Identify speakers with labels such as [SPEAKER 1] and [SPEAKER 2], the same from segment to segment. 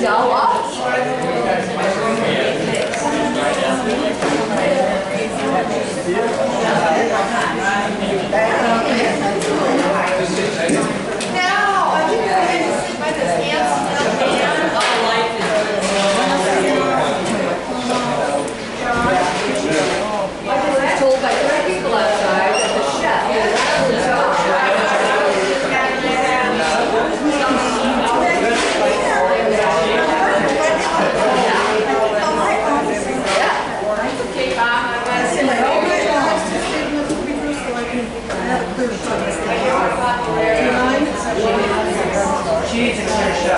[SPEAKER 1] Show up.
[SPEAKER 2] Now, I think we're going to sit by this handsome man.
[SPEAKER 1] I was told by 3 people outside that the chef is
[SPEAKER 3] She needs a clear shot.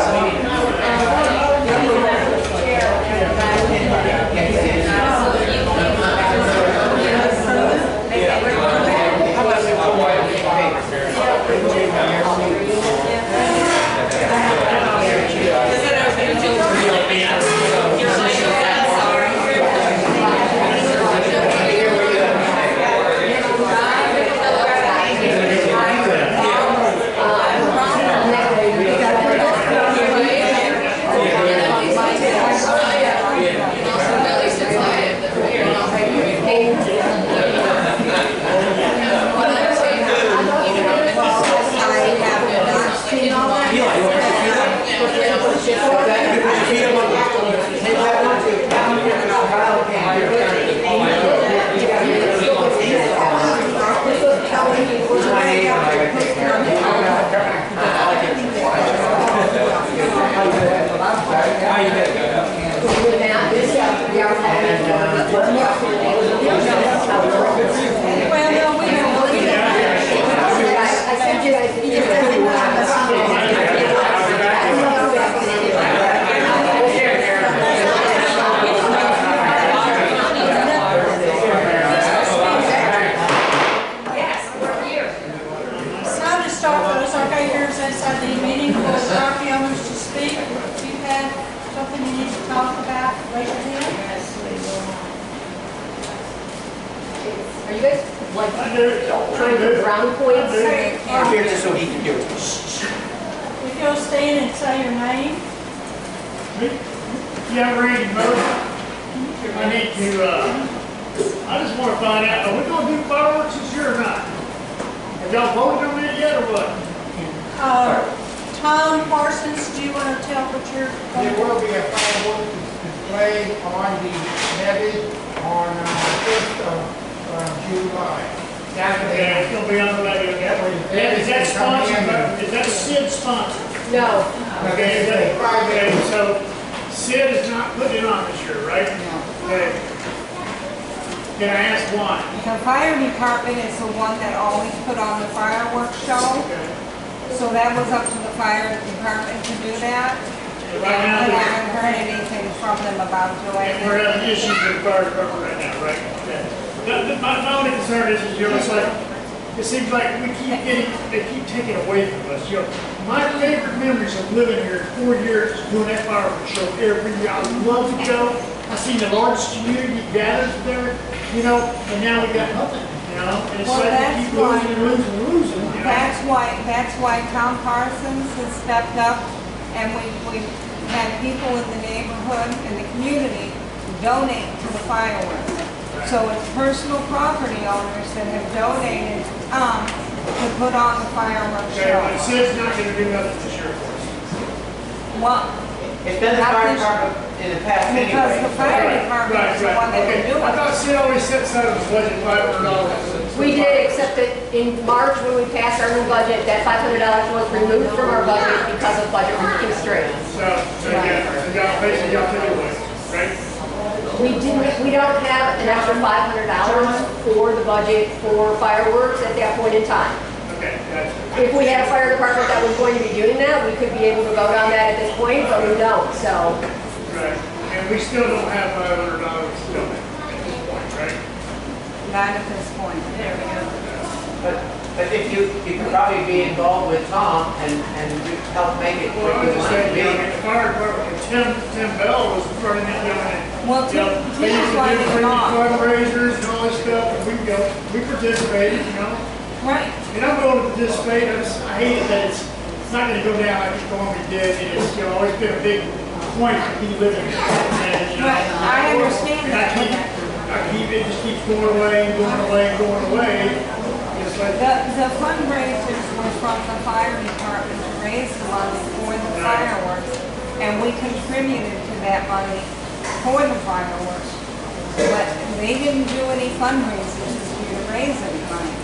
[SPEAKER 2] SID meeting for the property owners to speak. If you have something you need to talk about, raise your hand.
[SPEAKER 1] Are you guys like trying to ground points?
[SPEAKER 3] I'm here just so he can do it.
[SPEAKER 2] If you'll stand and say your name.
[SPEAKER 4] Yeah, Randy Murphy. I need to, I just want to find out, are we going to do fireworks this year or not? Have y'all voted on it yet or what?
[SPEAKER 2] Tom Parsons, do you want to tell what you're going
[SPEAKER 5] There
[SPEAKER 2] to do?
[SPEAKER 5] will be a fireworks display on the levee on the 5th of July.
[SPEAKER 4] Okay, it's going to be on the levee, okay? Is that sponsored, is that SID sponsored?
[SPEAKER 1] No.
[SPEAKER 4] Okay, is that, okay, so SID is not putting it on this year, right? Okay. Can I ask why?
[SPEAKER 6] The fire department is the one that always put on the fireworks show.
[SPEAKER 4] Okay.
[SPEAKER 6] So that was up to the fire department to do that.
[SPEAKER 4] Right now,
[SPEAKER 6] And I haven't heard anything from them about doing
[SPEAKER 4] and we're
[SPEAKER 6] it.
[SPEAKER 4] having issues with the fire department right now, right? Okay. My only concern is, you know, it's like, it seems like we keep getting, they keep taking away from us, you know. My favorite memories of living here 4 years is doing that fireworks show every year. I love to go. I seen the largest community gathered there, you know, and now we got nothing, you know. And it's
[SPEAKER 6] Well,
[SPEAKER 4] like
[SPEAKER 6] that's
[SPEAKER 4] we keep losing and losing and losing, you know.
[SPEAKER 6] That's why Tom Parsons has stepped up, and we had people in the neighborhood, in the community, donate to the fireworks. So it's personal property owners that have donated to put on the fireworks
[SPEAKER 4] Okay, but it
[SPEAKER 6] show.
[SPEAKER 4] says it's not gonna do nothing this year for us.
[SPEAKER 6] Well,
[SPEAKER 3] It's been the fire department in the past
[SPEAKER 6] because
[SPEAKER 3] anyway.
[SPEAKER 6] the fire department is the one that
[SPEAKER 4] Okay,
[SPEAKER 6] can do
[SPEAKER 4] I
[SPEAKER 6] it.
[SPEAKER 4] thought Sid always set aside of his budget $500.
[SPEAKER 1] We did, except that in March when we passed our new budget, that $500 was removed from our budget because of budget constraints.
[SPEAKER 4] So y'all basically y'all took it away, right?
[SPEAKER 1] We don't have an extra $500 for the budget for fireworks at that point in time.
[SPEAKER 4] Okay, gotcha.
[SPEAKER 1] If we had a fire department that was going to be doing that, we could be able to vote on that at this point, but we don't, so.
[SPEAKER 4] Right, and we still don't have $500 still at this point, right?
[SPEAKER 6] Not at this point.
[SPEAKER 2] There we go.
[SPEAKER 3] But if you could probably be involved with Tom and help make it
[SPEAKER 4] Well,
[SPEAKER 3] what
[SPEAKER 4] I
[SPEAKER 3] you
[SPEAKER 4] was just
[SPEAKER 3] want it to
[SPEAKER 4] saying, you know, I
[SPEAKER 3] be.
[SPEAKER 4] mean, the fire department, Tim Bell was running it down and,
[SPEAKER 6] Well,
[SPEAKER 4] you know,
[SPEAKER 6] Tim
[SPEAKER 4] they used to
[SPEAKER 6] wanted
[SPEAKER 4] do
[SPEAKER 6] it on.
[SPEAKER 4] fundraisers and all this stuff, and we participated, you know.
[SPEAKER 6] Right.
[SPEAKER 4] And I'm going to participate, I hate it that it's not gonna go down like it normally did, and it's, you know, always been a big point to keep living here. And, you know,
[SPEAKER 6] Right, I understand
[SPEAKER 4] and
[SPEAKER 6] that.
[SPEAKER 4] it just keeps going away and going away and going away. It's like,
[SPEAKER 6] The fundraisers were from the fire department to raise the money for the fireworks, and we contributed to that money for the fireworks. But they didn't do any fundraisers this year to raise any money.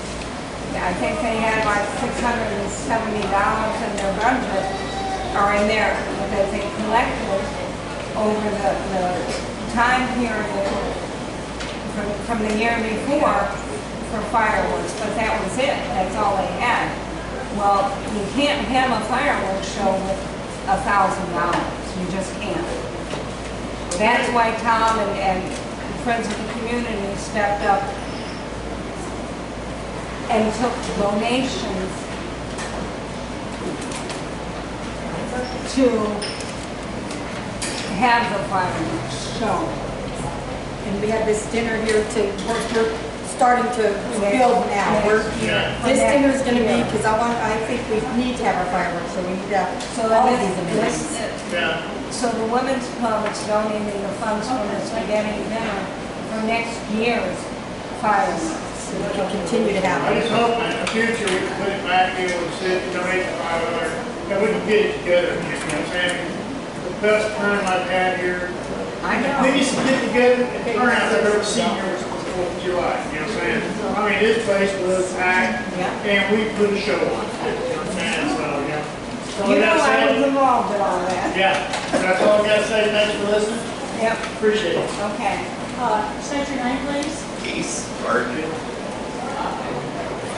[SPEAKER 6] I think they had like $670 in their budget, or in there, that they collected over the time period from the year before for fireworks, but that was it, that's all they had. Well, you can't have a fireworks show with $1,000, you just can't. That's why Tom and Friends of the Community stepped up and took donations to have the fireworks show.
[SPEAKER 7] And we have this dinner here we're starting to build now. This dinner is going to be, because I think we need to have our fireworks, so we need to have all of these amenities.
[SPEAKER 4] yeah.
[SPEAKER 6] So the Women's Club is donating the funds from the spaghetti dinner for next year's fireworks.
[SPEAKER 7] So we can continue to have
[SPEAKER 4] I just
[SPEAKER 7] it.
[SPEAKER 4] hope in the future we can put it back in and sit, donate the $500, and we can get it together, you know what I'm saying? The best time I've had here.
[SPEAKER 6] I know.
[SPEAKER 4] We used to get together and turn out I've ever seen here was the 4th of July, you know what I'm saying? I mean, this place was packed,
[SPEAKER 6] Yeah.
[SPEAKER 4] and we put a show on, you know what I'm saying? So, yeah. So
[SPEAKER 6] You know,
[SPEAKER 4] that's
[SPEAKER 6] I was
[SPEAKER 4] it.
[SPEAKER 6] involved in all that.
[SPEAKER 4] Yeah, that's all I gotta say, thanks for listening,
[SPEAKER 6] Yep,
[SPEAKER 4] appreciate it.
[SPEAKER 6] okay.
[SPEAKER 2] State your name, please.
[SPEAKER 8] East Virgin.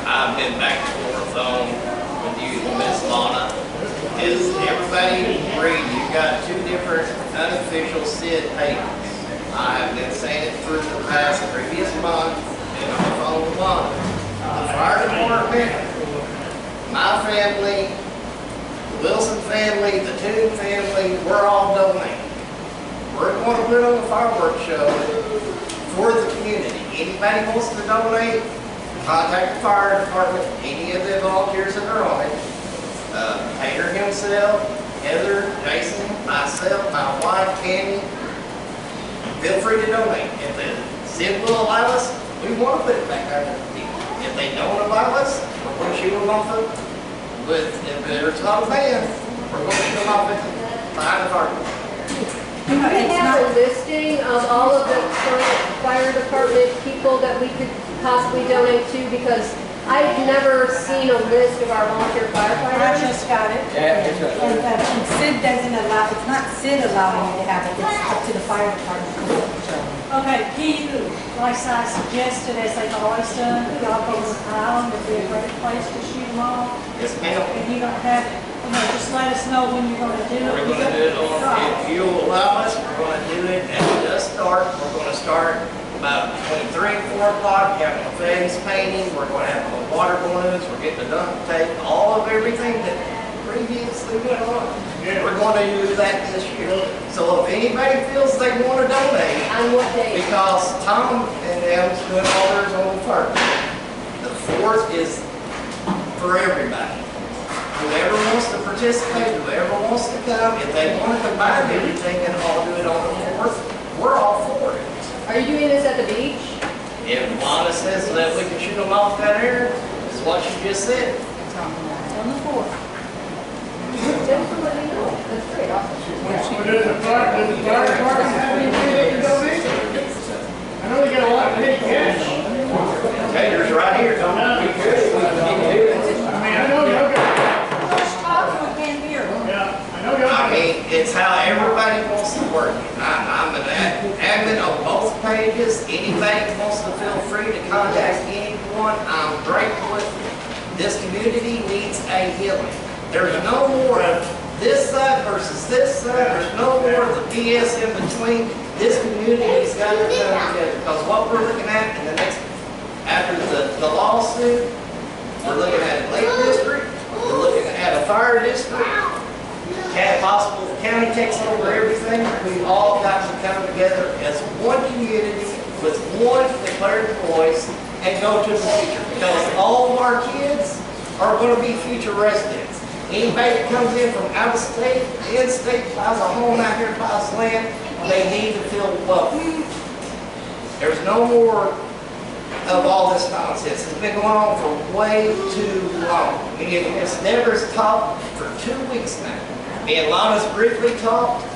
[SPEAKER 8] I've been back and forth on with you and Miss Lana. Is everybody agreed you got two different unofficial SID papers? I have been saying it for the past previous month, and I'm on the phone. The fire department, my family, the Wilson family, the Toon family, we're all donating. We're going to put on the fireworks show for the community. Anybody wants to donate, contact the fire department, any of the volunteers that are on it. Painter himself, Heather, Jason, myself, my wife, Tammy. Feel free to donate. If the SID will allow us, we want to put it back out there for people. If they don't allow us, we're going to shoot them off of, if there's not a ban, we're going to shoot them off behind the fire.
[SPEAKER 1] Do we have a listing of all of the current fire department people that we could possibly donate to? Because I've never seen a list of our volunteer
[SPEAKER 7] I
[SPEAKER 1] firefighters.
[SPEAKER 7] just got it. And SID doesn't allow, it's not SID allowing you to have it, it's up to the fire department.
[SPEAKER 2] Okay, Keith, like I suggested, as they've always done, y'all go to the island, would be a great place to shoot them off.
[SPEAKER 8] Yes, ma'am.
[SPEAKER 2] And you don't have, just let us know when you're gonna do it.
[SPEAKER 8] We're going to do it on, if you allow us, we're going to do it at the start. We're going to start about between 3 and 4 o'clock, having a face painting. We're going to have the water balloons. We're getting the dump tape, all of everything that previously went on. We're going to do that this year. So if anybody feels they want to donate,
[SPEAKER 1] On what day?
[SPEAKER 8] because Tom and them's doing all theirs on the 1st. The 4th is for everybody. Whoever wants to participate, whoever wants to come, if they want to combine everything and all do it on the 4th, we're all for it.
[SPEAKER 1] Are you doing this at the beach?
[SPEAKER 8] If Lana says that we can shoot them off that air, is what you just said.
[SPEAKER 2] On the 4th.
[SPEAKER 1] Just to let me know. That's great, awesome.
[SPEAKER 4] Well, does the fire department have anything they can donate? I know they got a lot of big cash.
[SPEAKER 8] Tater's right here, Tom. We could, we can do it.
[SPEAKER 4] I mean, I know y'all got,
[SPEAKER 2] Let's talk to a can hear.
[SPEAKER 4] yeah, I know y'all
[SPEAKER 8] I
[SPEAKER 4] got.
[SPEAKER 8] mean, it's how everybody wants to work it. I'm an admin on both pages. Anybody wants to feel free to contact anyone. I'm grateful. This community needs a healing. There's no more of this side versus this side. There's no more of the BS in between. This community's got to come together, because what we're looking at in the next, after the lawsuit, we're looking at a lake district, we're looking at a fire district, possible county takes over everything. We've all got to come together as one community with one declared voice and go to the future, because all of our kids are going to be future residents. Anybody that comes in from out of state, in state, buys a home out here, buys land, they need to feel welcome. There's no more of all this nonsense. It's been going on for way too long. It's never talked for 2 weeks now. Me and Lana's briefly talked,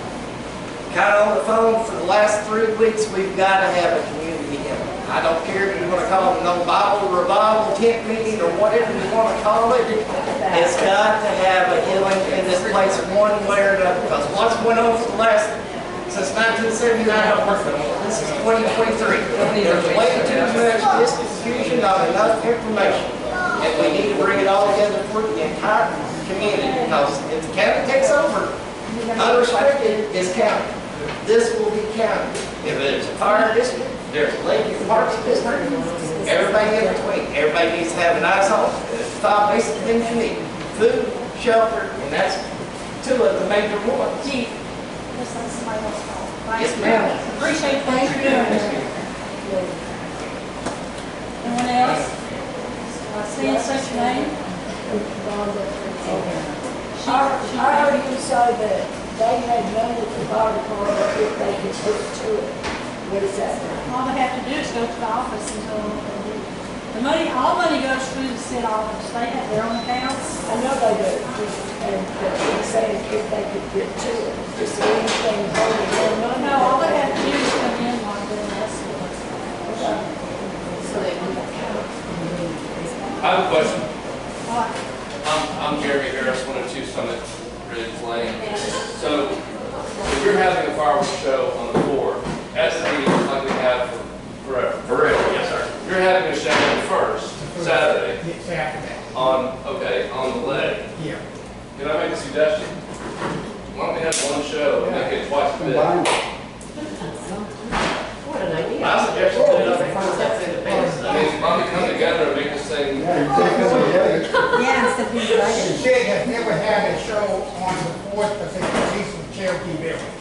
[SPEAKER 8] kind of on the phone for the last 3 weeks. We've got to have a community healing. I don't care if you want to call it no Bible revival tent meeting or whatever you want to call it. It's got to have a healing in this place one way or another. Because what's went on for the last, since 1979, I've worked on it. This is 2023. There's way too much distribution of enough information. And we need to bring it all together for the entire community. Because if the county takes over, unrestricted is county. This will be county. If there's a fire district, there's a lake and parks district, everybody in between. Everybody needs to have a nice home. There's 5 basic things you need. Food, shelter, and that's 2 of the major ones.
[SPEAKER 2] Chief, let's let somebody else call.
[SPEAKER 8] Yes, ma'am.
[SPEAKER 2] Appreciate what you're doing. Anyone else? I see such a name.
[SPEAKER 9] I heard you say that they had money at the fire department if they could put to it. What is that?
[SPEAKER 2] All they have to do is go to the office and tell them what they do. The money, all money goes through the city office. They have their own accounts.
[SPEAKER 9] I know they do, and he's saying if they could get to it, just anything holding their money.
[SPEAKER 2] No, all they have to do is come in like the rest of us.
[SPEAKER 1] So they can
[SPEAKER 10] I have a question.
[SPEAKER 2] What?
[SPEAKER 10] I'm Jeremy Harris, 102 Summit Ridge Lane. So, if you're having a fireworks show on the 4th, SID like we have forever. Forever, yes, sir. You're having a show on the 1st, Saturday.
[SPEAKER 5] Saturday.
[SPEAKER 10] On the leg.
[SPEAKER 5] Yeah.
[SPEAKER 10] Can I make a suggestion? Why don't we have one show and make it twice a bit?
[SPEAKER 1] What an idea.
[SPEAKER 8] My suggestion is that they concept independence.
[SPEAKER 10] I mean, why don't we come together and make this thing?
[SPEAKER 7] Yeah, instead of being
[SPEAKER 5] The
[SPEAKER 7] divided.
[SPEAKER 5] city has never had a show on the 4th because it's a piece of Cherokee Village.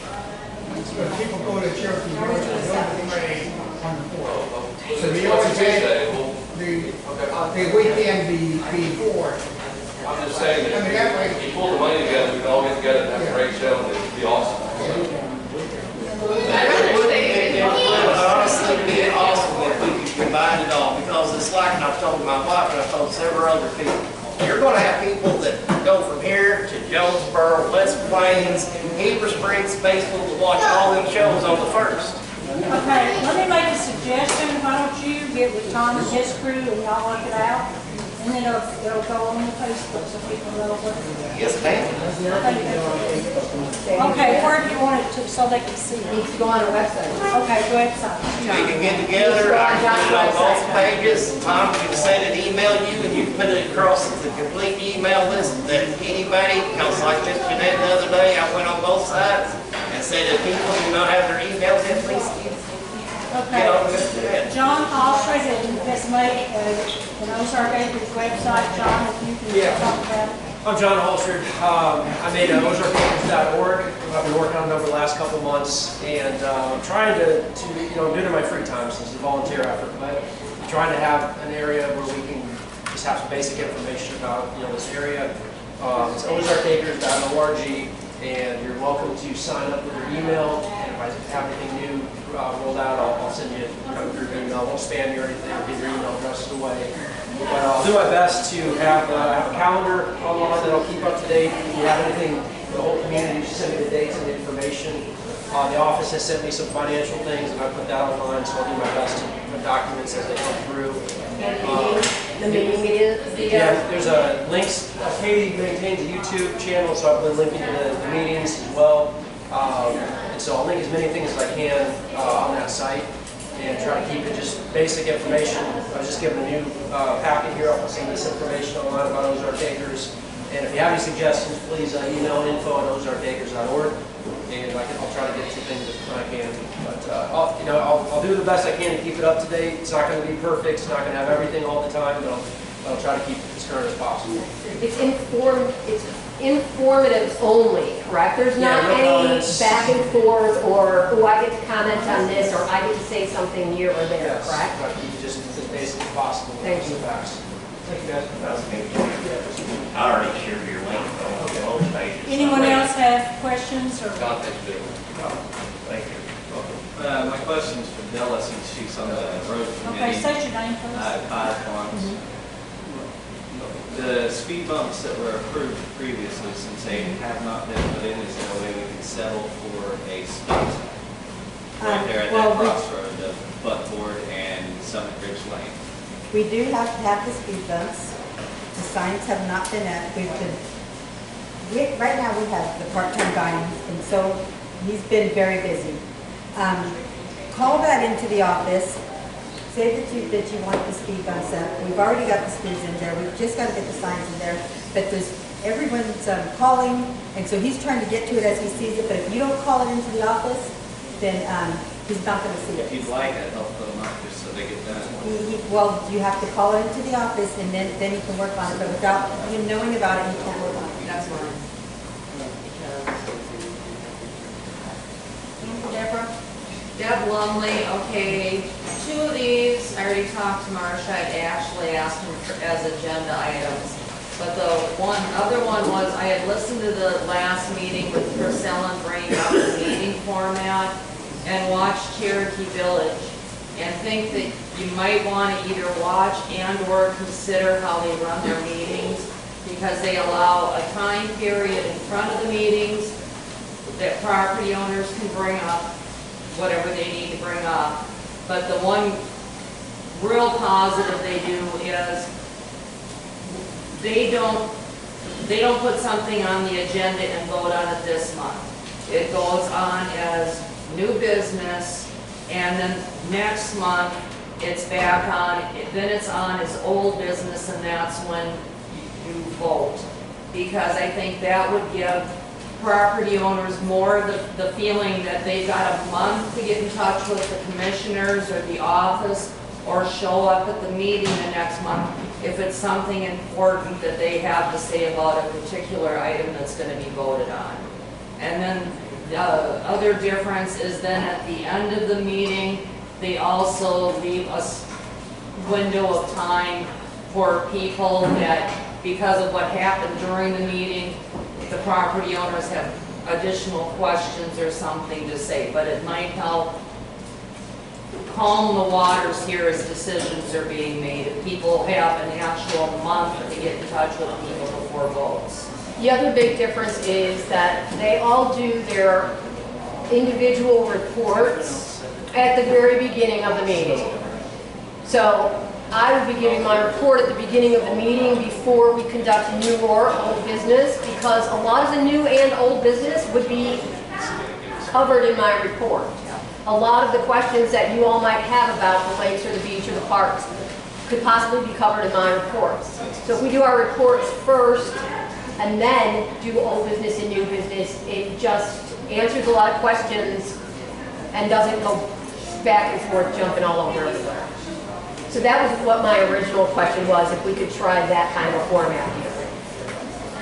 [SPEAKER 5] So people go to Cherokee Village and go to the parade on the 4th. So we always
[SPEAKER 10] Tuesday.
[SPEAKER 5] had
[SPEAKER 10] Well,
[SPEAKER 5] the weekend before.
[SPEAKER 10] I'm just saying
[SPEAKER 5] I mean, that way-
[SPEAKER 10] that if you pull the money together, we can all get together and have a great show, and it'd be awesome.
[SPEAKER 8] It would honestly be awesome if we could combine it all, because it's like, and I've told my wife and I've told several other people, you're gonna have people that go from here to Jonesboro, West Plains, Heber Springs, Batesville to watch all them shows on the 1st.
[SPEAKER 2] Okay, let me make a suggestion. Why don't you get with Tom and his crew and y'all work it out? And then it'll go on the Facebook so people know what it is.
[SPEAKER 8] Yes, ma'am.
[SPEAKER 2] Okay, where do you want it to, so they can see
[SPEAKER 1] It
[SPEAKER 2] it?
[SPEAKER 1] needs to go on our website.
[SPEAKER 2] Okay, go ahead, son.
[SPEAKER 8] We can get together, I can put it on both pages, Tom can send it, email you, and you can put it across the complete email list that anybody, because like Miss Jeanette the other day, I went on both sides and said if people do not have their emails in, please get on Miss Jeanette.
[SPEAKER 2] John Alstred has made an Ozark Acres website. John, if you can talk about it.
[SPEAKER 11] I'm John Holsterd. I made ozarkacres.org. I've been working on it over the last couple months, and I'm trying to I'm doing it in my free time since it's a volunteer effort, but I'm trying to have an area where we can just have some basic information about this area. It's ozarkacres.org, and you're welcome to sign up with your email. And if I have anything new rolled out, I'll send you through email. I won't spam you or anything. I'll give your email address away. But I'll do my best to have a calendar online that I'll keep up to date. If you have anything for the whole community, just send me the dates and the information. The office has sent me some financial things, and I put that online, so I'll do my best to put documents as they come through.
[SPEAKER 1] The meeting is
[SPEAKER 11] Yeah, there's a links. Katie maintains a YouTube channel, so I've been linking to the meetings as well. And so I'll link as many things as I can on that site, and try to keep it just basic information. I was just given a new packet here. I'll send this information online about Ozark Acres. And if you have any suggestions, please email info@ozarkacres.org, and I'll try to get to things when I can. But I'll do the best I can to keep it up to date. It's not going to be perfect. It's not going to have everything all the time, but I'll try to keep it as current as possible.
[SPEAKER 1] It's informative only, correct? There's not
[SPEAKER 11] no
[SPEAKER 1] any
[SPEAKER 11] comments.
[SPEAKER 1] back and forth, or I get to comment on this, or I get to say something here or there,
[SPEAKER 11] Yes,
[SPEAKER 1] correct?
[SPEAKER 11] try to keep it just as basic as possible.
[SPEAKER 1] Thank
[SPEAKER 11] with
[SPEAKER 1] you.
[SPEAKER 11] the facts. Thank you, guys.
[SPEAKER 8] I already shared your link on both pages.
[SPEAKER 2] Anyone else have questions or?
[SPEAKER 10] Contact Bill.
[SPEAKER 8] Thank you.
[SPEAKER 12] My question is for Della, since she's on the road
[SPEAKER 2] Okay,
[SPEAKER 12] committee.
[SPEAKER 2] state your name, please.
[SPEAKER 12] Five Farms. The speed bumps that were approved previously, since they have not been put in, is there a way we can settle for a speed sign? Right there at that crossroad of Buckboard and Summit Ridge Lane.
[SPEAKER 7] We do have to have the speed bumps. The signs have not been up. Right now we have the part-time guy, and so he's been very busy. Call that into the office. Say that you want the speed bumps up. We've already got the speeds in there. We've just got to get the signs in there. But everyone's calling, and so he's trying to get to it as he sees it. But if you don't call it into the office, then he's not going to see it.
[SPEAKER 12] If you'd like, I'd help put them up just so they get done.
[SPEAKER 7] Well, you have to call it into the office, and then he can work on it. But without him knowing about it, he can't work on it.
[SPEAKER 1] That's fine.
[SPEAKER 2] Deborah?
[SPEAKER 13] Deb Lumley, okay, 2 of these, I already talked to Marcia, I'd actually asked them as agenda items. But the other one was, I had listened to the last meeting with Priscilla bringing up the meeting format and watched Cherokee Village and think that you might want to either watch and or consider how they run their meetings, because they allow a time period in front of the meetings that property owners can bring up whatever they need to bring up. But the one real positive they do is they don't put something on the agenda and vote on it this month. It goes on as new business, and then next month it's back on, then it's on as old business, and that's when you vote. Because I think that would give property owners more the feeling that they've got a month to get in touch with the commissioners or the office, or show up at the meeting the next month if it's something important that they have to say about a particular item that's going to be voted on. And then the other difference is then at the end of the meeting, they also leave us window of time for people that, because of what happened during the meeting, the property owners have additional questions or something to say. But it might help calm the waters here as decisions are being made. If people have an actual month to get in touch with people before votes.
[SPEAKER 1] The other big difference is that they all do their individual reports at the very beginning of the meeting. So I would be giving my report at the beginning of the meeting before we conduct new or old business, because a lot of the new and old business would be covered in my report. A lot of the questions that you all might have about the lakes or the beach or the parks could possibly be covered in my reports. So if we do our reports first and then do old business and new business, it just answers a lot of questions and doesn't go back and forth jumping all over everywhere. So that was what my original question was, if we could try that kind of format here.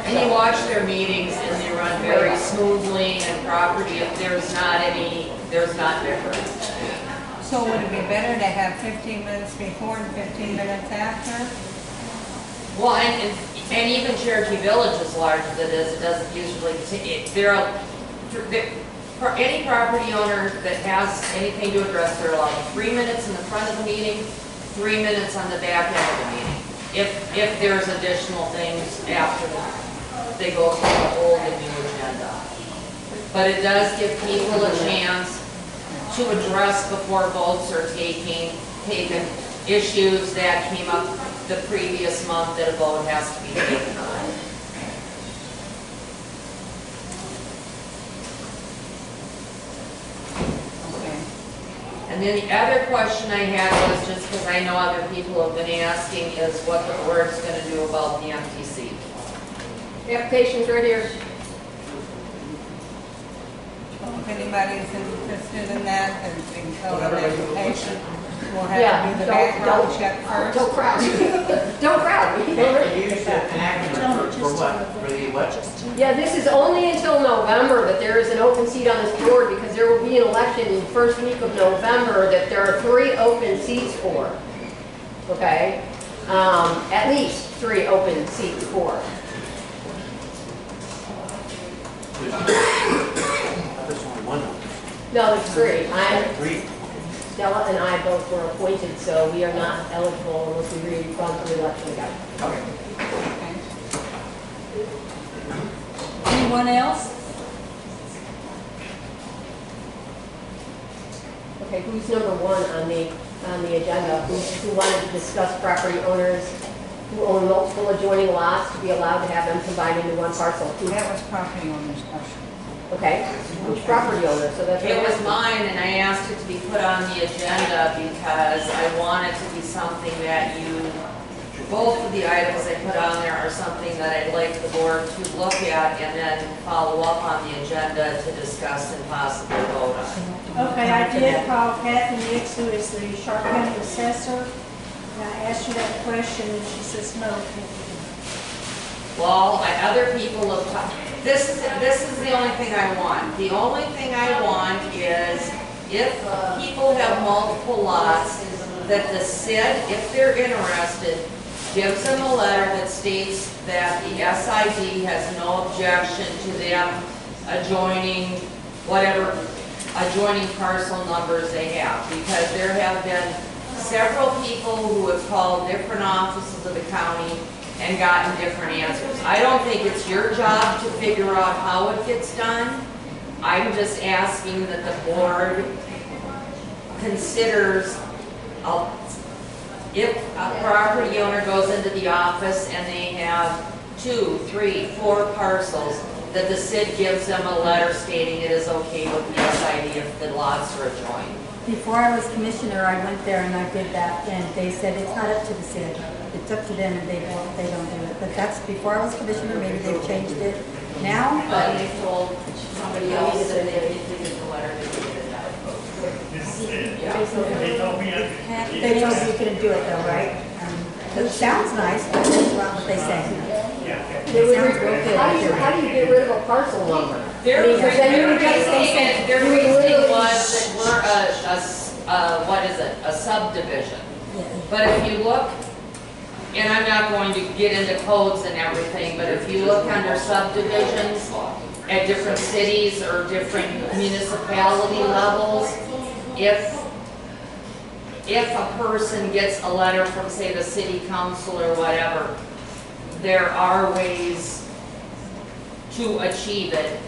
[SPEAKER 13] And you watch their meetings and they run very smoothly, and property, if there's not difference.
[SPEAKER 6] So would it be better to have 15 minutes before and 15 minutes after?
[SPEAKER 13] Well, and even Cherokee Village, as large as it is, it doesn't usually, for any property owner that has anything to address, they're allowed 3 minutes in the front of the meeting, 3 minutes on the back end of the meeting. If there's additional things after they go through the old and new agenda. But it does give people a chance to address before votes are taken issues that came up the previous month that a vote has to be taken on. And then the other question I had was, just because I know other people have been asking, is what the board's going to do about the MTC.
[SPEAKER 1] The application's right here.
[SPEAKER 6] If anybody's interested in that, then we can fill out an application. We'll have to do the background check first.
[SPEAKER 1] Don't crowd. Don't crowd.
[SPEAKER 3] They use an acronym for what? For the what?
[SPEAKER 1] Yeah, this is only until November that there is an open seat on this board, because there will be an election in the first week of November that there are 3 open seats for. Okay? at least 3 open seats for.
[SPEAKER 3] There's only one.
[SPEAKER 1] No, there's 3.
[SPEAKER 3] Three.
[SPEAKER 1] Stella and I both were appointed, so we are not eligible unless we run for election again.
[SPEAKER 3] Okay.
[SPEAKER 2] Anyone else?
[SPEAKER 1] Okay, who's number 1 on the agenda? Who wanted to discuss property owners who own multiple adjoining lots to be allowed to have them combined into one parcel?
[SPEAKER 6] That was property owner's question.
[SPEAKER 1] Okay, which property owner? So that's
[SPEAKER 13] It was mine, and I asked it to be put on the agenda because I want it to be something that you, both of the items I put on there are something that I'd like the board to look at and then follow up on the agenda to discuss and possibly vote on.
[SPEAKER 2] Okay, I did call Kathy Nix, who is the Sharp County Assessor, and I asked her that question, and she says no.
[SPEAKER 13] Well, other people have talked, this is the only thing I want. The only thing I want is if people have multiple lots, that the SID, if they're interested, gives them a letter that states that the SID has no objection to them adjoining whatever adjoining parcel numbers they have. Because there have been several people who have called different offices of the county and gotten different answers. I don't think it's your job to figure out how it gets done. I'm just asking that the board considers if a property owner goes into the office and they have 2, 3, 4 parcels, that the SID gives them a letter stating it is okay with the SID if the lots are adjoined.
[SPEAKER 7] Before I was commissioner, I went there and I did that, and they said it's not up to the SID. It's up to them, and they don't do it. But that's before I was commissioner. Maybe they've changed it now.
[SPEAKER 13] But they told somebody else that they didn't get the letter, they didn't get that.
[SPEAKER 4] They told me I could.
[SPEAKER 7] They told you couldn't do it though, right? It sounds nice, but that's not what they say.
[SPEAKER 1] How do you get rid of a parcel number?
[SPEAKER 13] Their reasoning was that we're what is it, a subdivision. But if you look, and I'm not going to get into codes and everything, but if you look under subdivisions at different cities or different municipality levels, if a person gets a letter from, say, the city council or whatever, there are ways to achieve it.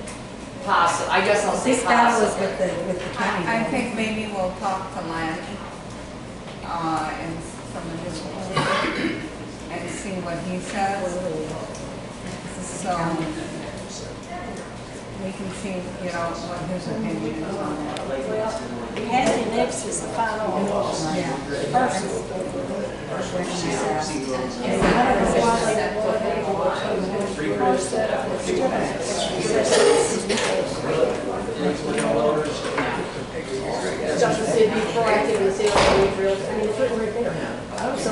[SPEAKER 13] I guess I'll say
[SPEAKER 7] This battle is
[SPEAKER 13] possibly.
[SPEAKER 7] with the county.
[SPEAKER 6] I think maybe we'll talk to Len, and some of his board, and see what he says. So, we can see, what his opinion is on that.
[SPEAKER 2] Kathy Nix is the final person. And I don't know why they weren't able to post that on the
[SPEAKER 1] Just the SID before I take the sale of the real, it's written right there. So,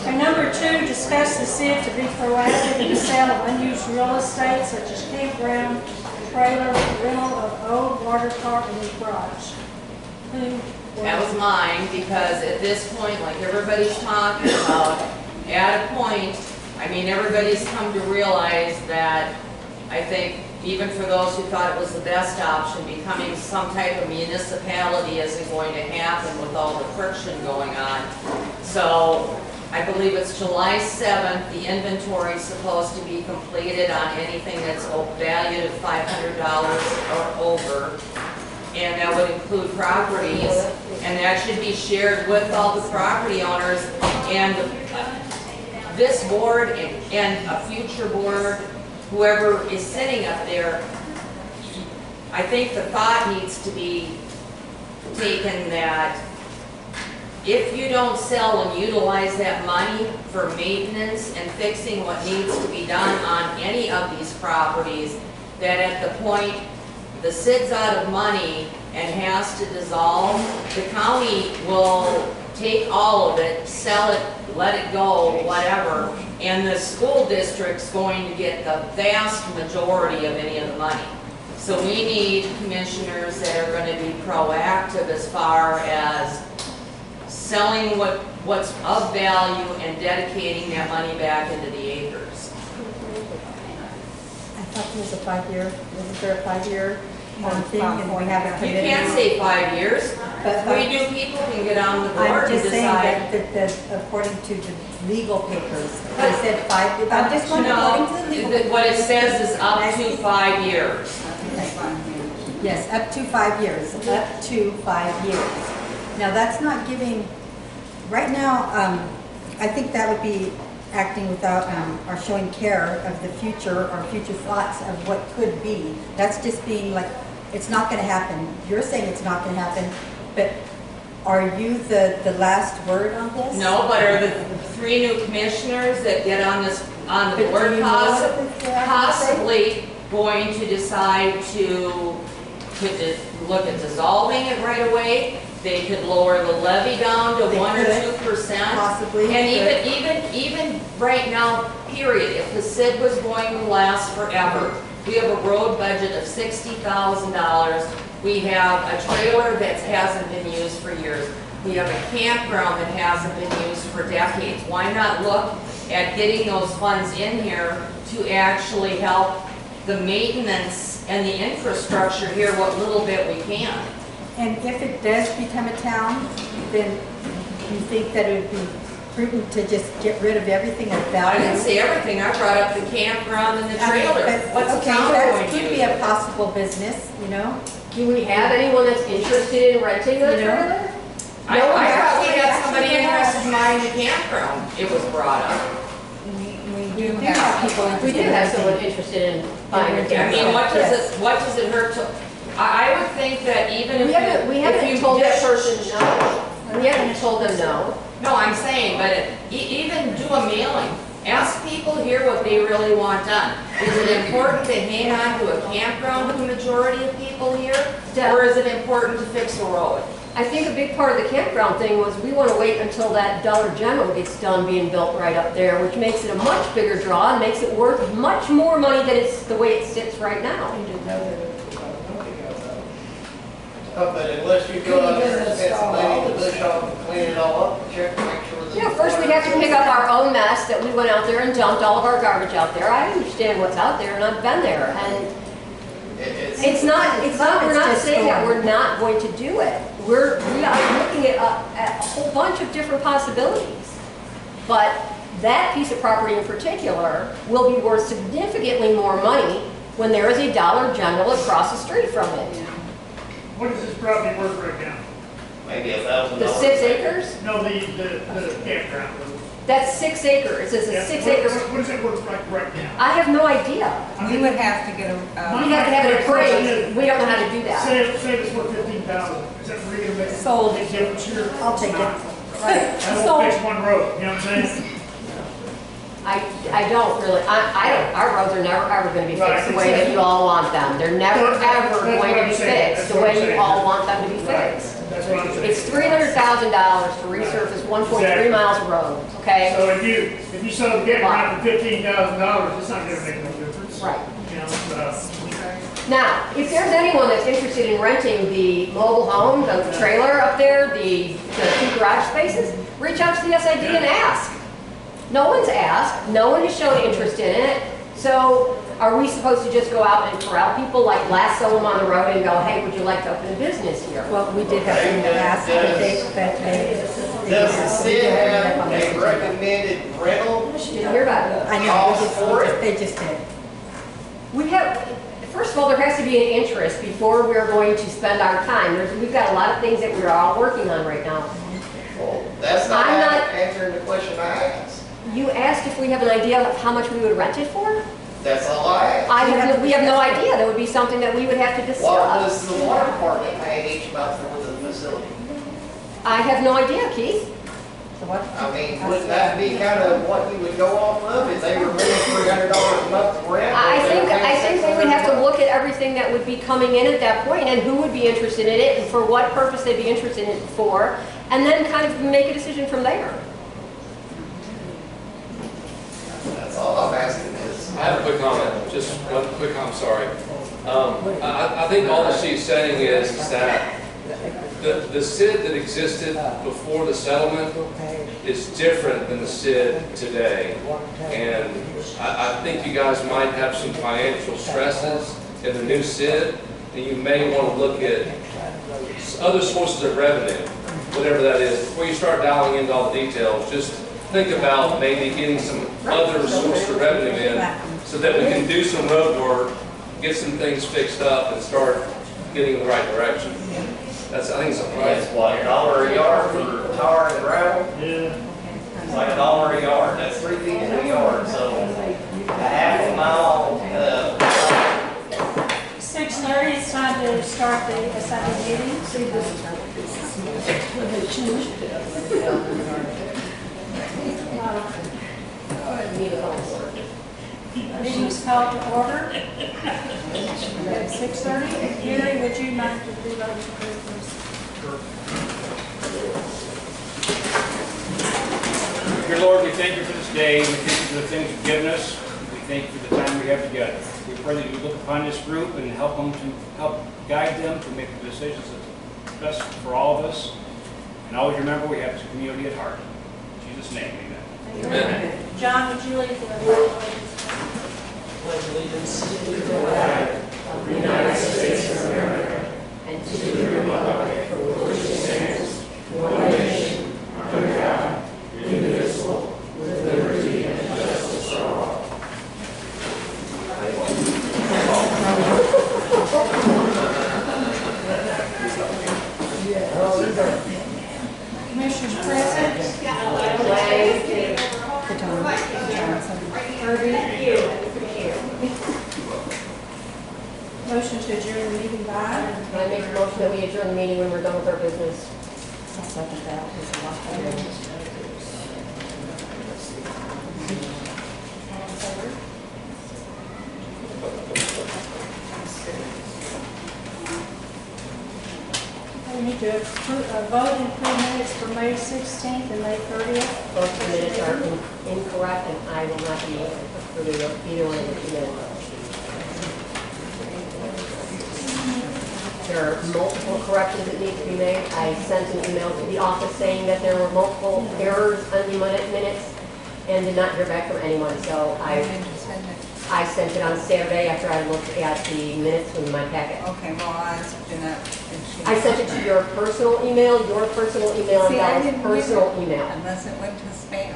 [SPEAKER 2] Okay, number 2, discuss the SID to be proactive in the sale of unused real estate such as campground, trailer, rental of old water park and garage.
[SPEAKER 13] That was mine, because at this point, like everybody's talking about, at a point, I mean, everybody's come to realize that, I think, even for those who thought it was the best option, becoming some type of municipality isn't going to happen with all the friction going on. So, I believe it's July 7th, the inventory is supposed to be completed on anything that's valued at $500 or over. And that would include properties, and that should be shared with all the property owners. And this board and a future board, whoever is sitting up there, I think the thought needs to be taken that if you don't sell and utilize that money for maintenance and fixing what needs to be done on any of these properties, that at the point the SID's out of money and has to dissolve, the county will take all of it, sell it, let it go, whatever, and the school district's going to get the vast majority of any of the money. So we need commissioners that are going to be proactive as far as selling what's of value and dedicating that money back into the acres.
[SPEAKER 7] I thought there was a 5-year, wasn't there a 5-year thing and we haven't
[SPEAKER 13] You
[SPEAKER 7] committed?
[SPEAKER 13] can't say 5 years.
[SPEAKER 7] But-
[SPEAKER 13] We do, people can get on the board
[SPEAKER 7] I'm
[SPEAKER 13] and
[SPEAKER 7] just saying
[SPEAKER 13] decide.
[SPEAKER 7] that according to the legal papers, they said 5, I'm just wondering, according to the legal
[SPEAKER 13] No,
[SPEAKER 7] papers.
[SPEAKER 13] what it says is up to 5 years.
[SPEAKER 7] Yes, up to 5 years, up to 5 years. Now, that's not giving, right now, I think that would be acting without, or showing care of the future or future thoughts of what could be. That's just being like, it's not gonna happen. You're saying it's not gonna happen, but are you the last word on this?
[SPEAKER 13] No, but are the 3 new commissioners that get on this, on the
[SPEAKER 7] But do
[SPEAKER 13] board
[SPEAKER 7] you know what they have to say?
[SPEAKER 13] possibly going to decide to look at dissolving it right away? They could lower the levy down to
[SPEAKER 7] They
[SPEAKER 13] 1 or
[SPEAKER 7] could,
[SPEAKER 13] 2%.
[SPEAKER 7] possibly,
[SPEAKER 13] And even right now, period, if the SID was going to last forever, we have a road budget of $60,000. We have a trailer that hasn't been used for years. We have a campground that hasn't been used for decades. Why not look at getting those funds in here to actually help the maintenance and the infrastructure here, what little bit we can?
[SPEAKER 7] And if it does become a town, then you think that it would be prudent to just get rid of everything of
[SPEAKER 13] I
[SPEAKER 7] value?
[SPEAKER 13] didn't say everything, I brought up the campground and the trailer. What's the
[SPEAKER 7] Okay,
[SPEAKER 13] town
[SPEAKER 7] that
[SPEAKER 13] going to
[SPEAKER 7] could
[SPEAKER 13] use?
[SPEAKER 7] be a possible business, you know?
[SPEAKER 1] Do we have anyone that's interested in renting the
[SPEAKER 7] You know?
[SPEAKER 1] trailer?
[SPEAKER 13] I thought we had somebody interested in buying the campground, it was brought up.
[SPEAKER 7] We do have people
[SPEAKER 1] We
[SPEAKER 7] interested
[SPEAKER 1] do
[SPEAKER 7] in
[SPEAKER 1] have
[SPEAKER 7] renting.
[SPEAKER 1] someone interested in buying a
[SPEAKER 7] Yeah.
[SPEAKER 13] I
[SPEAKER 1] campground.
[SPEAKER 13] mean,
[SPEAKER 7] Yes.
[SPEAKER 13] what does it hurt to, I would think that even if
[SPEAKER 1] We
[SPEAKER 13] if
[SPEAKER 1] haven't
[SPEAKER 13] you
[SPEAKER 1] told that
[SPEAKER 13] just-
[SPEAKER 1] person no. We haven't told them no.
[SPEAKER 13] No, I'm saying, but even do a mailing. Ask people here what they really want done. Is it important to hang on to a campground with the majority of people here? Or is it important to fix the road?
[SPEAKER 1] I think a big part of the campground thing was we want to wait until that Dollar General gets done being built right up there, which makes it a much bigger draw and makes it worth much more money than it's the way it sits right now.
[SPEAKER 8] But unless you go out there and spend some money to bush off and clean it all up, and check to make sure that.
[SPEAKER 1] Yeah, first we have to pick up our own mess that we went out there and dumped all of our garbage out there. I understand what's out there and I've been there, and we're not
[SPEAKER 7] just
[SPEAKER 1] saying that
[SPEAKER 7] going.
[SPEAKER 1] we're not going to do it. We are looking at a whole bunch of different possibilities. But that piece of property in particular will be worth significantly more money when there is a Dollar General across the street from it.
[SPEAKER 4] What is this property worth right now?
[SPEAKER 8] Maybe $1,000.
[SPEAKER 1] The 6 acres?
[SPEAKER 4] No, the campground.
[SPEAKER 1] That's 6 acres. It's a
[SPEAKER 4] Yeah,
[SPEAKER 1] 6
[SPEAKER 4] what-
[SPEAKER 1] acre.
[SPEAKER 4] What is it worth like right now?
[SPEAKER 1] I have no idea.
[SPEAKER 6] We would have to get a,
[SPEAKER 1] We have to have it appraised. We don't know how to do that.
[SPEAKER 4] Say it's worth 15,000. Is that really gonna make a
[SPEAKER 7] Sold.
[SPEAKER 4] big difference here?
[SPEAKER 7] I'll take it.
[SPEAKER 1] Right.
[SPEAKER 4] That
[SPEAKER 1] So,
[SPEAKER 4] won't fix one road, you know what I'm saying?
[SPEAKER 1] I don't really, I don't, our roads are never ever gonna be fixed the way that you all want them. They're never ever
[SPEAKER 4] That's
[SPEAKER 1] going
[SPEAKER 4] what
[SPEAKER 1] to
[SPEAKER 4] I'm
[SPEAKER 1] be
[SPEAKER 4] saying.
[SPEAKER 1] fixed
[SPEAKER 4] That's
[SPEAKER 1] the
[SPEAKER 4] what I'm
[SPEAKER 1] way you
[SPEAKER 4] saying.
[SPEAKER 1] all want them to be
[SPEAKER 4] Right.
[SPEAKER 1] fixed.
[SPEAKER 4] That's what I'm saying.
[SPEAKER 1] It's $300,000 to resurface 1.3
[SPEAKER 4] Exactly.
[SPEAKER 1] miles of road, okay?
[SPEAKER 4] So if you sell the campground for $15,000, it's not gonna make no difference.
[SPEAKER 1] Right.
[SPEAKER 4] You know,
[SPEAKER 1] Now, if there's anyone that's interested in renting the mobile home, the trailer up there, the 2 garage spaces, reach out to the SID and ask. No one's asked, no one has shown interest in it, so are we supposed to just go out and corral people, like lasso them on the road and go, hey, would you like to open a business here?
[SPEAKER 7] Well, we did have someone ask, but they.
[SPEAKER 8] Does the SID have a recommended rental?
[SPEAKER 1] Didn't hear about it.
[SPEAKER 7] I know, they just did.
[SPEAKER 1] We have, first of all, there has to be an interest before we're going to spend our time. We've got a lot of things that we're all working on right now.
[SPEAKER 8] Well, that's not
[SPEAKER 1] I'm not-
[SPEAKER 8] answering the question I asked.
[SPEAKER 1] You asked if we have an idea of how much we would rent it for?
[SPEAKER 8] That's all I asked.
[SPEAKER 1] We have no idea. That would be something that we would have to
[SPEAKER 8] What
[SPEAKER 1] discuss.
[SPEAKER 8] was the water department paying each month for the facility?
[SPEAKER 1] I have no idea, Keith.
[SPEAKER 7] So what?
[SPEAKER 8] I mean, wouldn't that be kind of what you would go off of if they were paying $300 a month rent?
[SPEAKER 1] I think we would have to look at everything that would be coming in at that point and who would be interested in it and for what purpose they'd be interested in it for, and then kind of make a decision from there.
[SPEAKER 8] That's all I'm asking is.
[SPEAKER 10] I have a quick comment, just one quick comment, sorry. I think all that she's saying is that The SID that existed before the settlement is different than the SID today. And I think you guys might have some financial stresses in the new SID, and you may want to look at other sources of revenue, whatever that is. Before you start dialing into all the details, just think about maybe getting some other sources of revenue in so that we can do some road work, get some things fixed up, and start getting in the right direction. I think it's a price.
[SPEAKER 8] It's what, $1 a yard for tar and gravel?
[SPEAKER 4] Yeah.
[SPEAKER 8] It's like $1 a yard, that's 3 feet a yard, so a half a mile,
[SPEAKER 2] 6:30, it's time to start the SID meeting. Meeting's called to order at 6:30. Gary, would you mind to do those please?
[SPEAKER 14] Dear Lord, we thank you for this day. We thank you for the things you've given us. We thank you for the time we have together. We pray that you look upon this group and help guide them to make the decisions that's best for all of us. And always remember we have this community at heart. In Jesus' name, amen.
[SPEAKER 10] Amen.
[SPEAKER 2] John, would you lead the pledge?
[SPEAKER 1] Pledge allegiance to the flag of the United States of America and to the republic for which it stands, one nation, under God, indivisible, with liberty and justice for all.
[SPEAKER 2] Commissioners present. Motion to adjourn the meeting by?
[SPEAKER 1] I make a motion that we adjourn the meeting when we're done with our business.
[SPEAKER 7] I'll second that.
[SPEAKER 2] We need to vote and approve minutes for May 16th and May 30th.
[SPEAKER 1] Both the minutes are incorrect, and I will not be approving either one of the two minutes. There are multiple corrections that need to be made. I sent an email to the office saying that there were multiple errors on the minutes and did not hear back from anyone. So I sent it on Saturday after I looked at the minutes in my packet.
[SPEAKER 6] Okay, well, I did not.
[SPEAKER 1] I sent it to your personal email, and
[SPEAKER 6] See, I didn't
[SPEAKER 1] personal
[SPEAKER 6] get it
[SPEAKER 1] email.
[SPEAKER 6] unless it went to spam.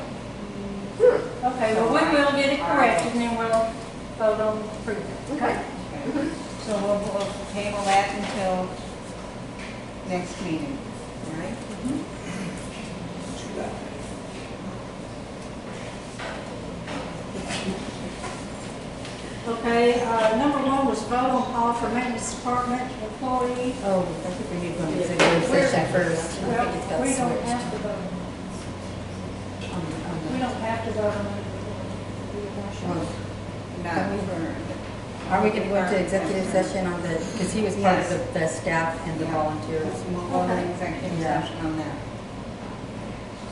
[SPEAKER 2] Okay, well, we will get it corrected and then we'll vote on approving it. Okay?
[SPEAKER 6] Okay. So we'll table that until next meeting, all right?
[SPEAKER 2] Okay, number one was vote on call for maintenance department employee.
[SPEAKER 7] Oh, I think we need to go to executive session first. I think it's got
[SPEAKER 2] We don't
[SPEAKER 7] switched.
[SPEAKER 2] have to vote. We don't have to vote on it.
[SPEAKER 7] Are we going to go into executive session on the, because he was part of the staff and the volunteers.
[SPEAKER 6] We'll go to executive session on that.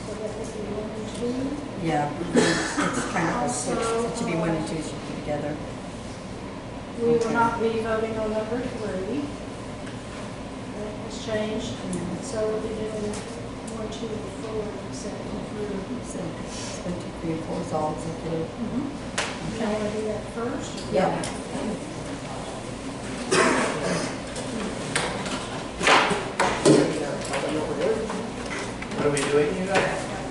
[SPEAKER 2] So that would be 1 and 2.
[SPEAKER 7] Yeah, it's kind of a switch. It should be 1 and 2 should be together.
[SPEAKER 2] We will not be voting on number 3. That was changed. So we'll be doing 1, 2, and 4, except
[SPEAKER 7] So, 1, 2, 3, and 4 is all executive.
[SPEAKER 2] you want to do that first?
[SPEAKER 7] Yeah.
[SPEAKER 3] What are we doing?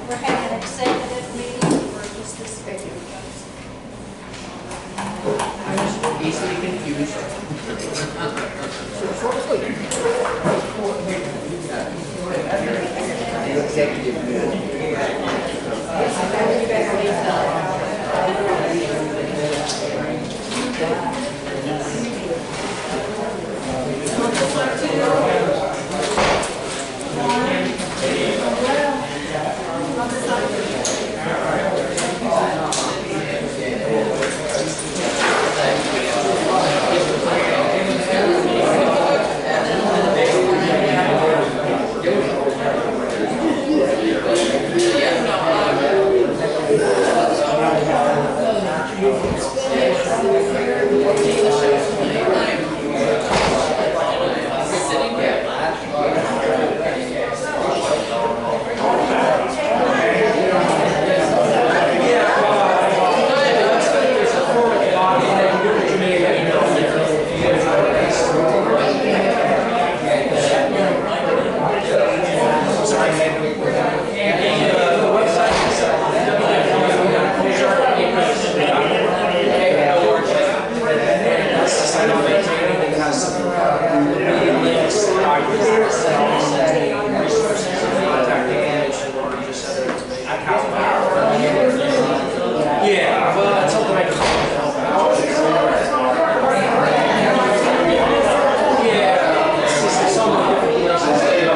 [SPEAKER 2] We're having an executive meeting for just this video.
[SPEAKER 3] Easily confused. Executive.
[SPEAKER 10] Thank you.
[SPEAKER 11] resources, contact information, or just send it to me. Yeah, well, that's something I can help out. Yeah, it's just so many different places to go.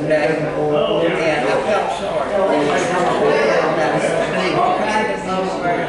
[SPEAKER 15] yesterday, and I felt sorry. And, all kinds of things were,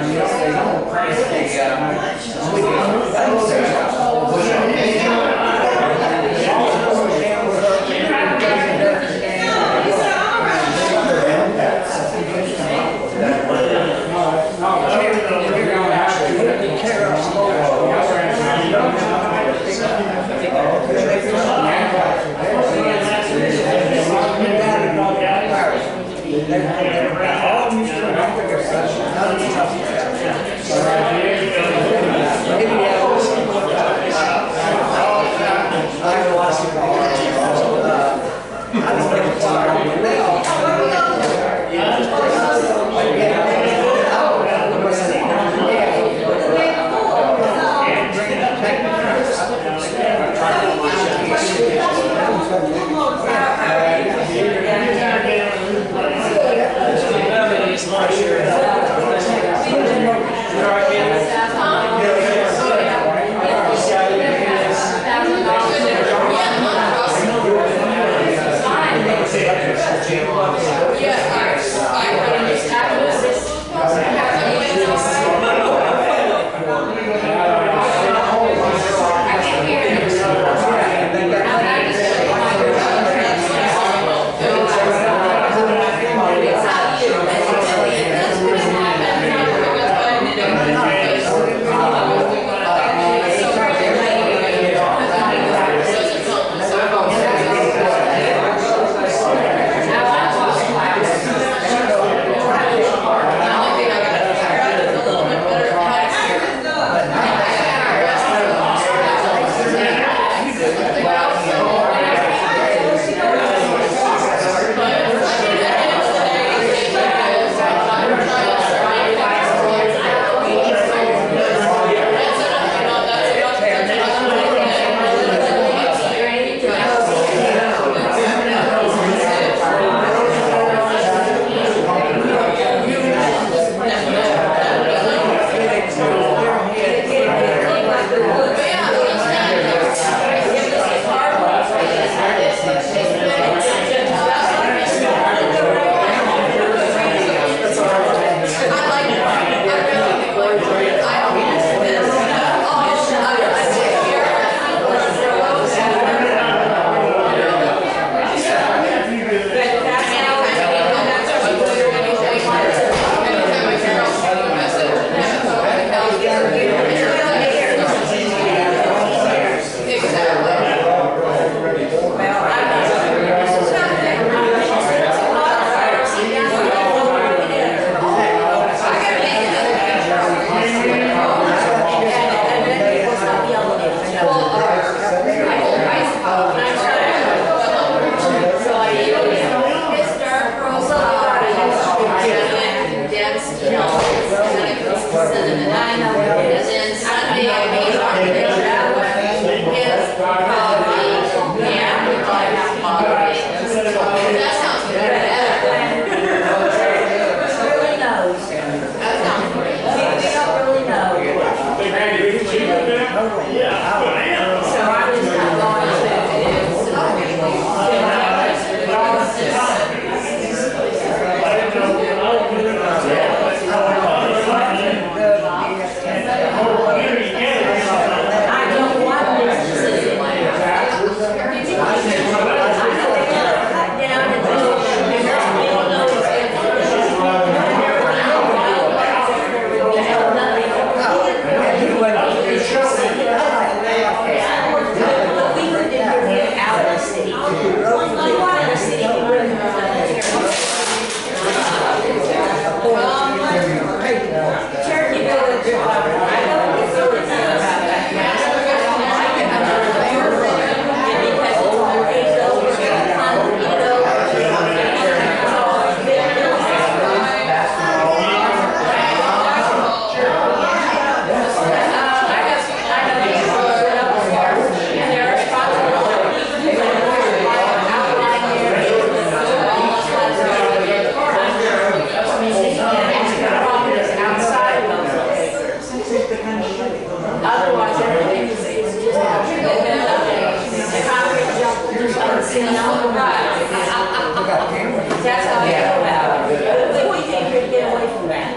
[SPEAKER 1] Right.
[SPEAKER 15] got cameras.
[SPEAKER 1] That's how I go about it.
[SPEAKER 9] What do you think you're gonna get away from that?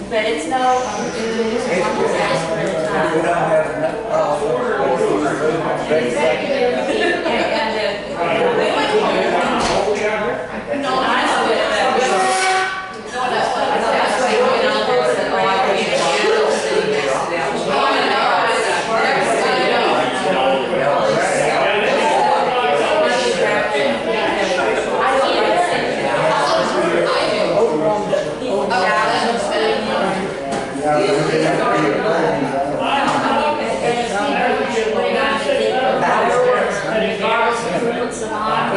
[SPEAKER 13] But it's no, it's one task at a time.
[SPEAKER 15] We don't have enough.
[SPEAKER 13] No, I know that. No, that's why you went out there and said, oh, I can't handle sitting next to them. Oh, I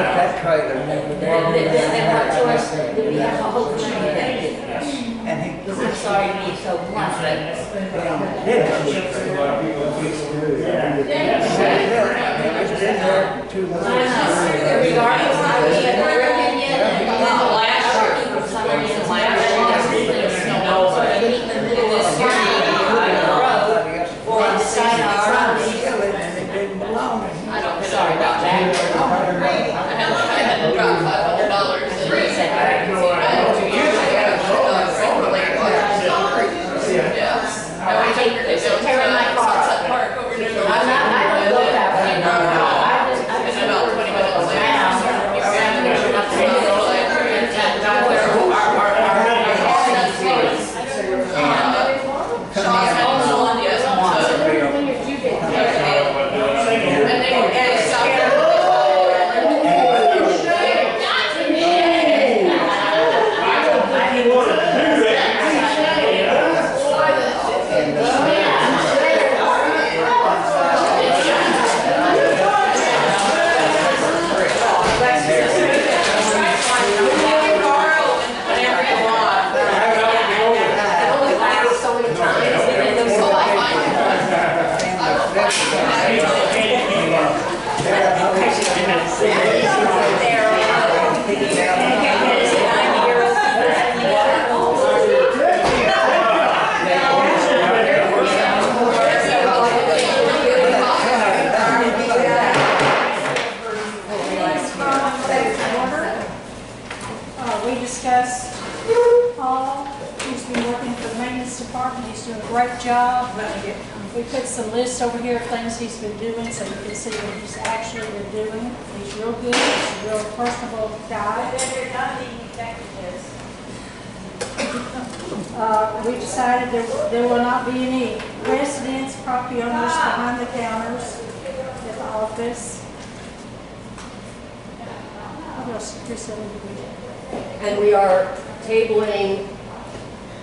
[SPEAKER 15] That trailer never
[SPEAKER 9] Then we have a whole community.
[SPEAKER 15] and he.
[SPEAKER 9] I'm sorry to be so blunt, but
[SPEAKER 13] regardless of how we get their opinion, last year, for some reason, last year, there was snow, but in this year, or on the side of the road. I don't, sorry about that. I had to drop $500 in the reason. 2 years ago,
[SPEAKER 1] They're tearing my car up.
[SPEAKER 13] Park over there.
[SPEAKER 1] I don't go that way. I just
[SPEAKER 13] about 20 minutes later,
[SPEAKER 2] We discussed Paul, he's been working for the maintenance department, he's doing a great job. We put some lists over here of things he's been doing so you can see what he's actually been doing. He's real good, he's a real personable guy. We decided there will not be any residents, property owners behind the counters at the office. What else, Teresa, did we do?
[SPEAKER 1] And we are tabling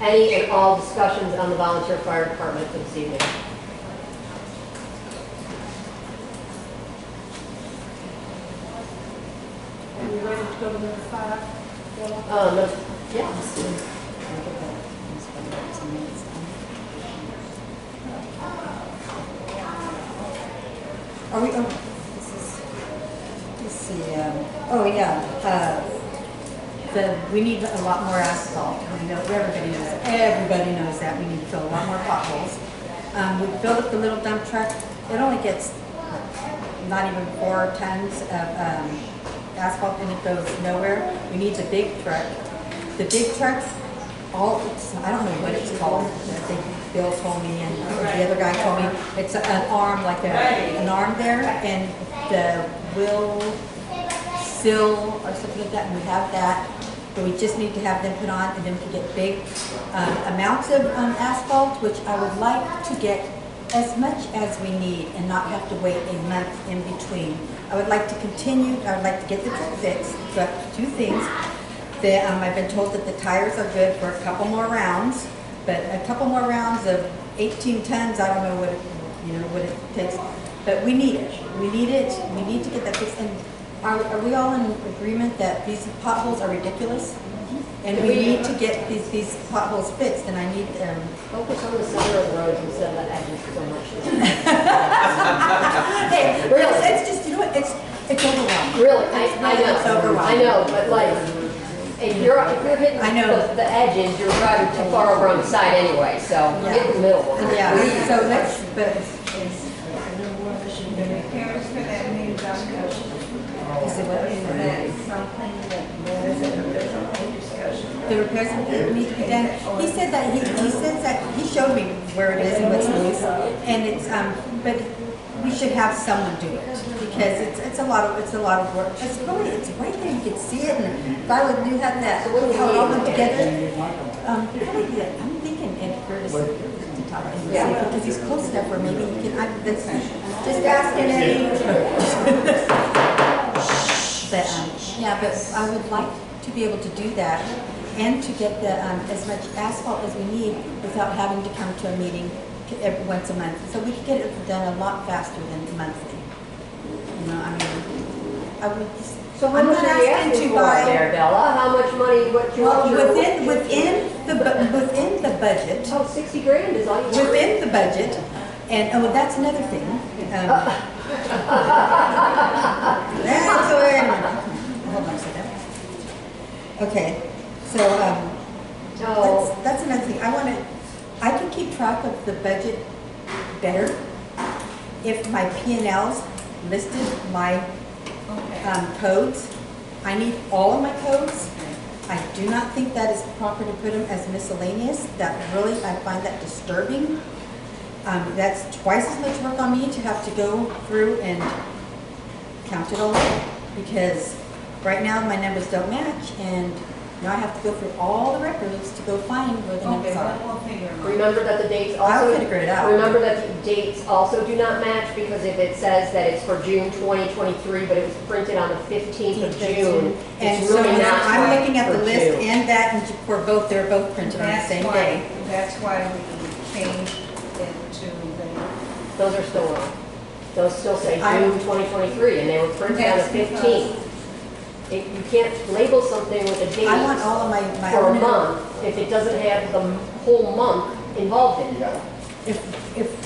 [SPEAKER 1] any and all discussions on the volunteer fire department for this evening.
[SPEAKER 2] Are you ready to go to number 5?
[SPEAKER 1] Yes.
[SPEAKER 7] Are we, oh, this is, let's see, oh yeah, we need a lot more asphalt. I know, everybody knows that, we need to fill a lot more potholes. We built up the little dump truck, it only gets not even 4 tons of asphalt and it goes nowhere. We need the big truck. The big truck, I don't know what it's called. I think Bill told me and the other guy told me. It's an arm, like an arm there, and the wheel sill or something like that, and we have that. But we just need to have them put on and then we can get big amounts of asphalt, which I would like to get as much as we need and not have to wait a month in between. I would like to continue, I would like to get the truck fixed, but 2 things. I've been told that the tires are good for a couple more rounds, but a couple more rounds of 18 tons, I don't know what it takes, but we need it. We need it. We need to get that fixed. And are we all in agreement that these potholes are ridiculous? And we need to get these potholes fixed, and I need
[SPEAKER 1] focus on the center of the roads instead of the edges so much. Really,
[SPEAKER 7] it's just, you know what, it's overwhelming.
[SPEAKER 1] Really, I know, I know, but like, if you're hitting the edges, you're driving too far over on the side anyway, so get in the middle.
[SPEAKER 7] Yeah, so let's, but
[SPEAKER 6] repairs for that new
[SPEAKER 7] Is it what?
[SPEAKER 9] Something that discussion.
[SPEAKER 7] The repairs that need to be done. He said that he says that he showed me where it is and what's loose, and it's but we should have someone do it because it's a lot of work. It's right there. You can see it, and if I would do have that how it all went together. Probably good. I'm thinking Ed Curtis to talk to him because he's close enough where maybe he can. That's just asking Eddie. But yeah, but I would like to be able to do that and to get the as much asphalt as we need without having to come to a meeting once a month. So we could get it done a lot faster than monthly. You know, I mean, I would just.
[SPEAKER 1] So how much are you asking for there, Bella? How much money, what you want your...
[SPEAKER 7] Within the budget.
[SPEAKER 1] Oh, 60 grand is all you want?
[SPEAKER 7] Within the budget, and oh, that's another thing. That's a wait a minute. Hold on a second. Okay, so that's another thing. I can keep track of the budget better if my P&Ls listed my codes. I need all of my codes. I do not think that is proper to put them as miscellaneous. That really, I find that disturbing. That's twice as much work on me to have to go through and count it all because right now my numbers don't match and now I have to go through all the records to go find where the numbers are.
[SPEAKER 1] Remember that the dates also...
[SPEAKER 7] I'll figure it out.
[SPEAKER 1] Remember that the dates also do not match because if it says that it's for June 2023, but it was printed on the 15th of June,
[SPEAKER 7] and
[SPEAKER 1] it's really
[SPEAKER 7] so
[SPEAKER 1] not
[SPEAKER 7] I'm looking at the
[SPEAKER 1] for
[SPEAKER 7] list
[SPEAKER 1] June.
[SPEAKER 7] and that, and for both, they're both printed on the same day.
[SPEAKER 6] That's why we changed it to the...
[SPEAKER 1] Those are still wrong. Those still say June 2023, and they were printed on the 15th. You can't label something with a date
[SPEAKER 7] I want all of my
[SPEAKER 1] for a month if it doesn't have the whole month involved in it.
[SPEAKER 7] If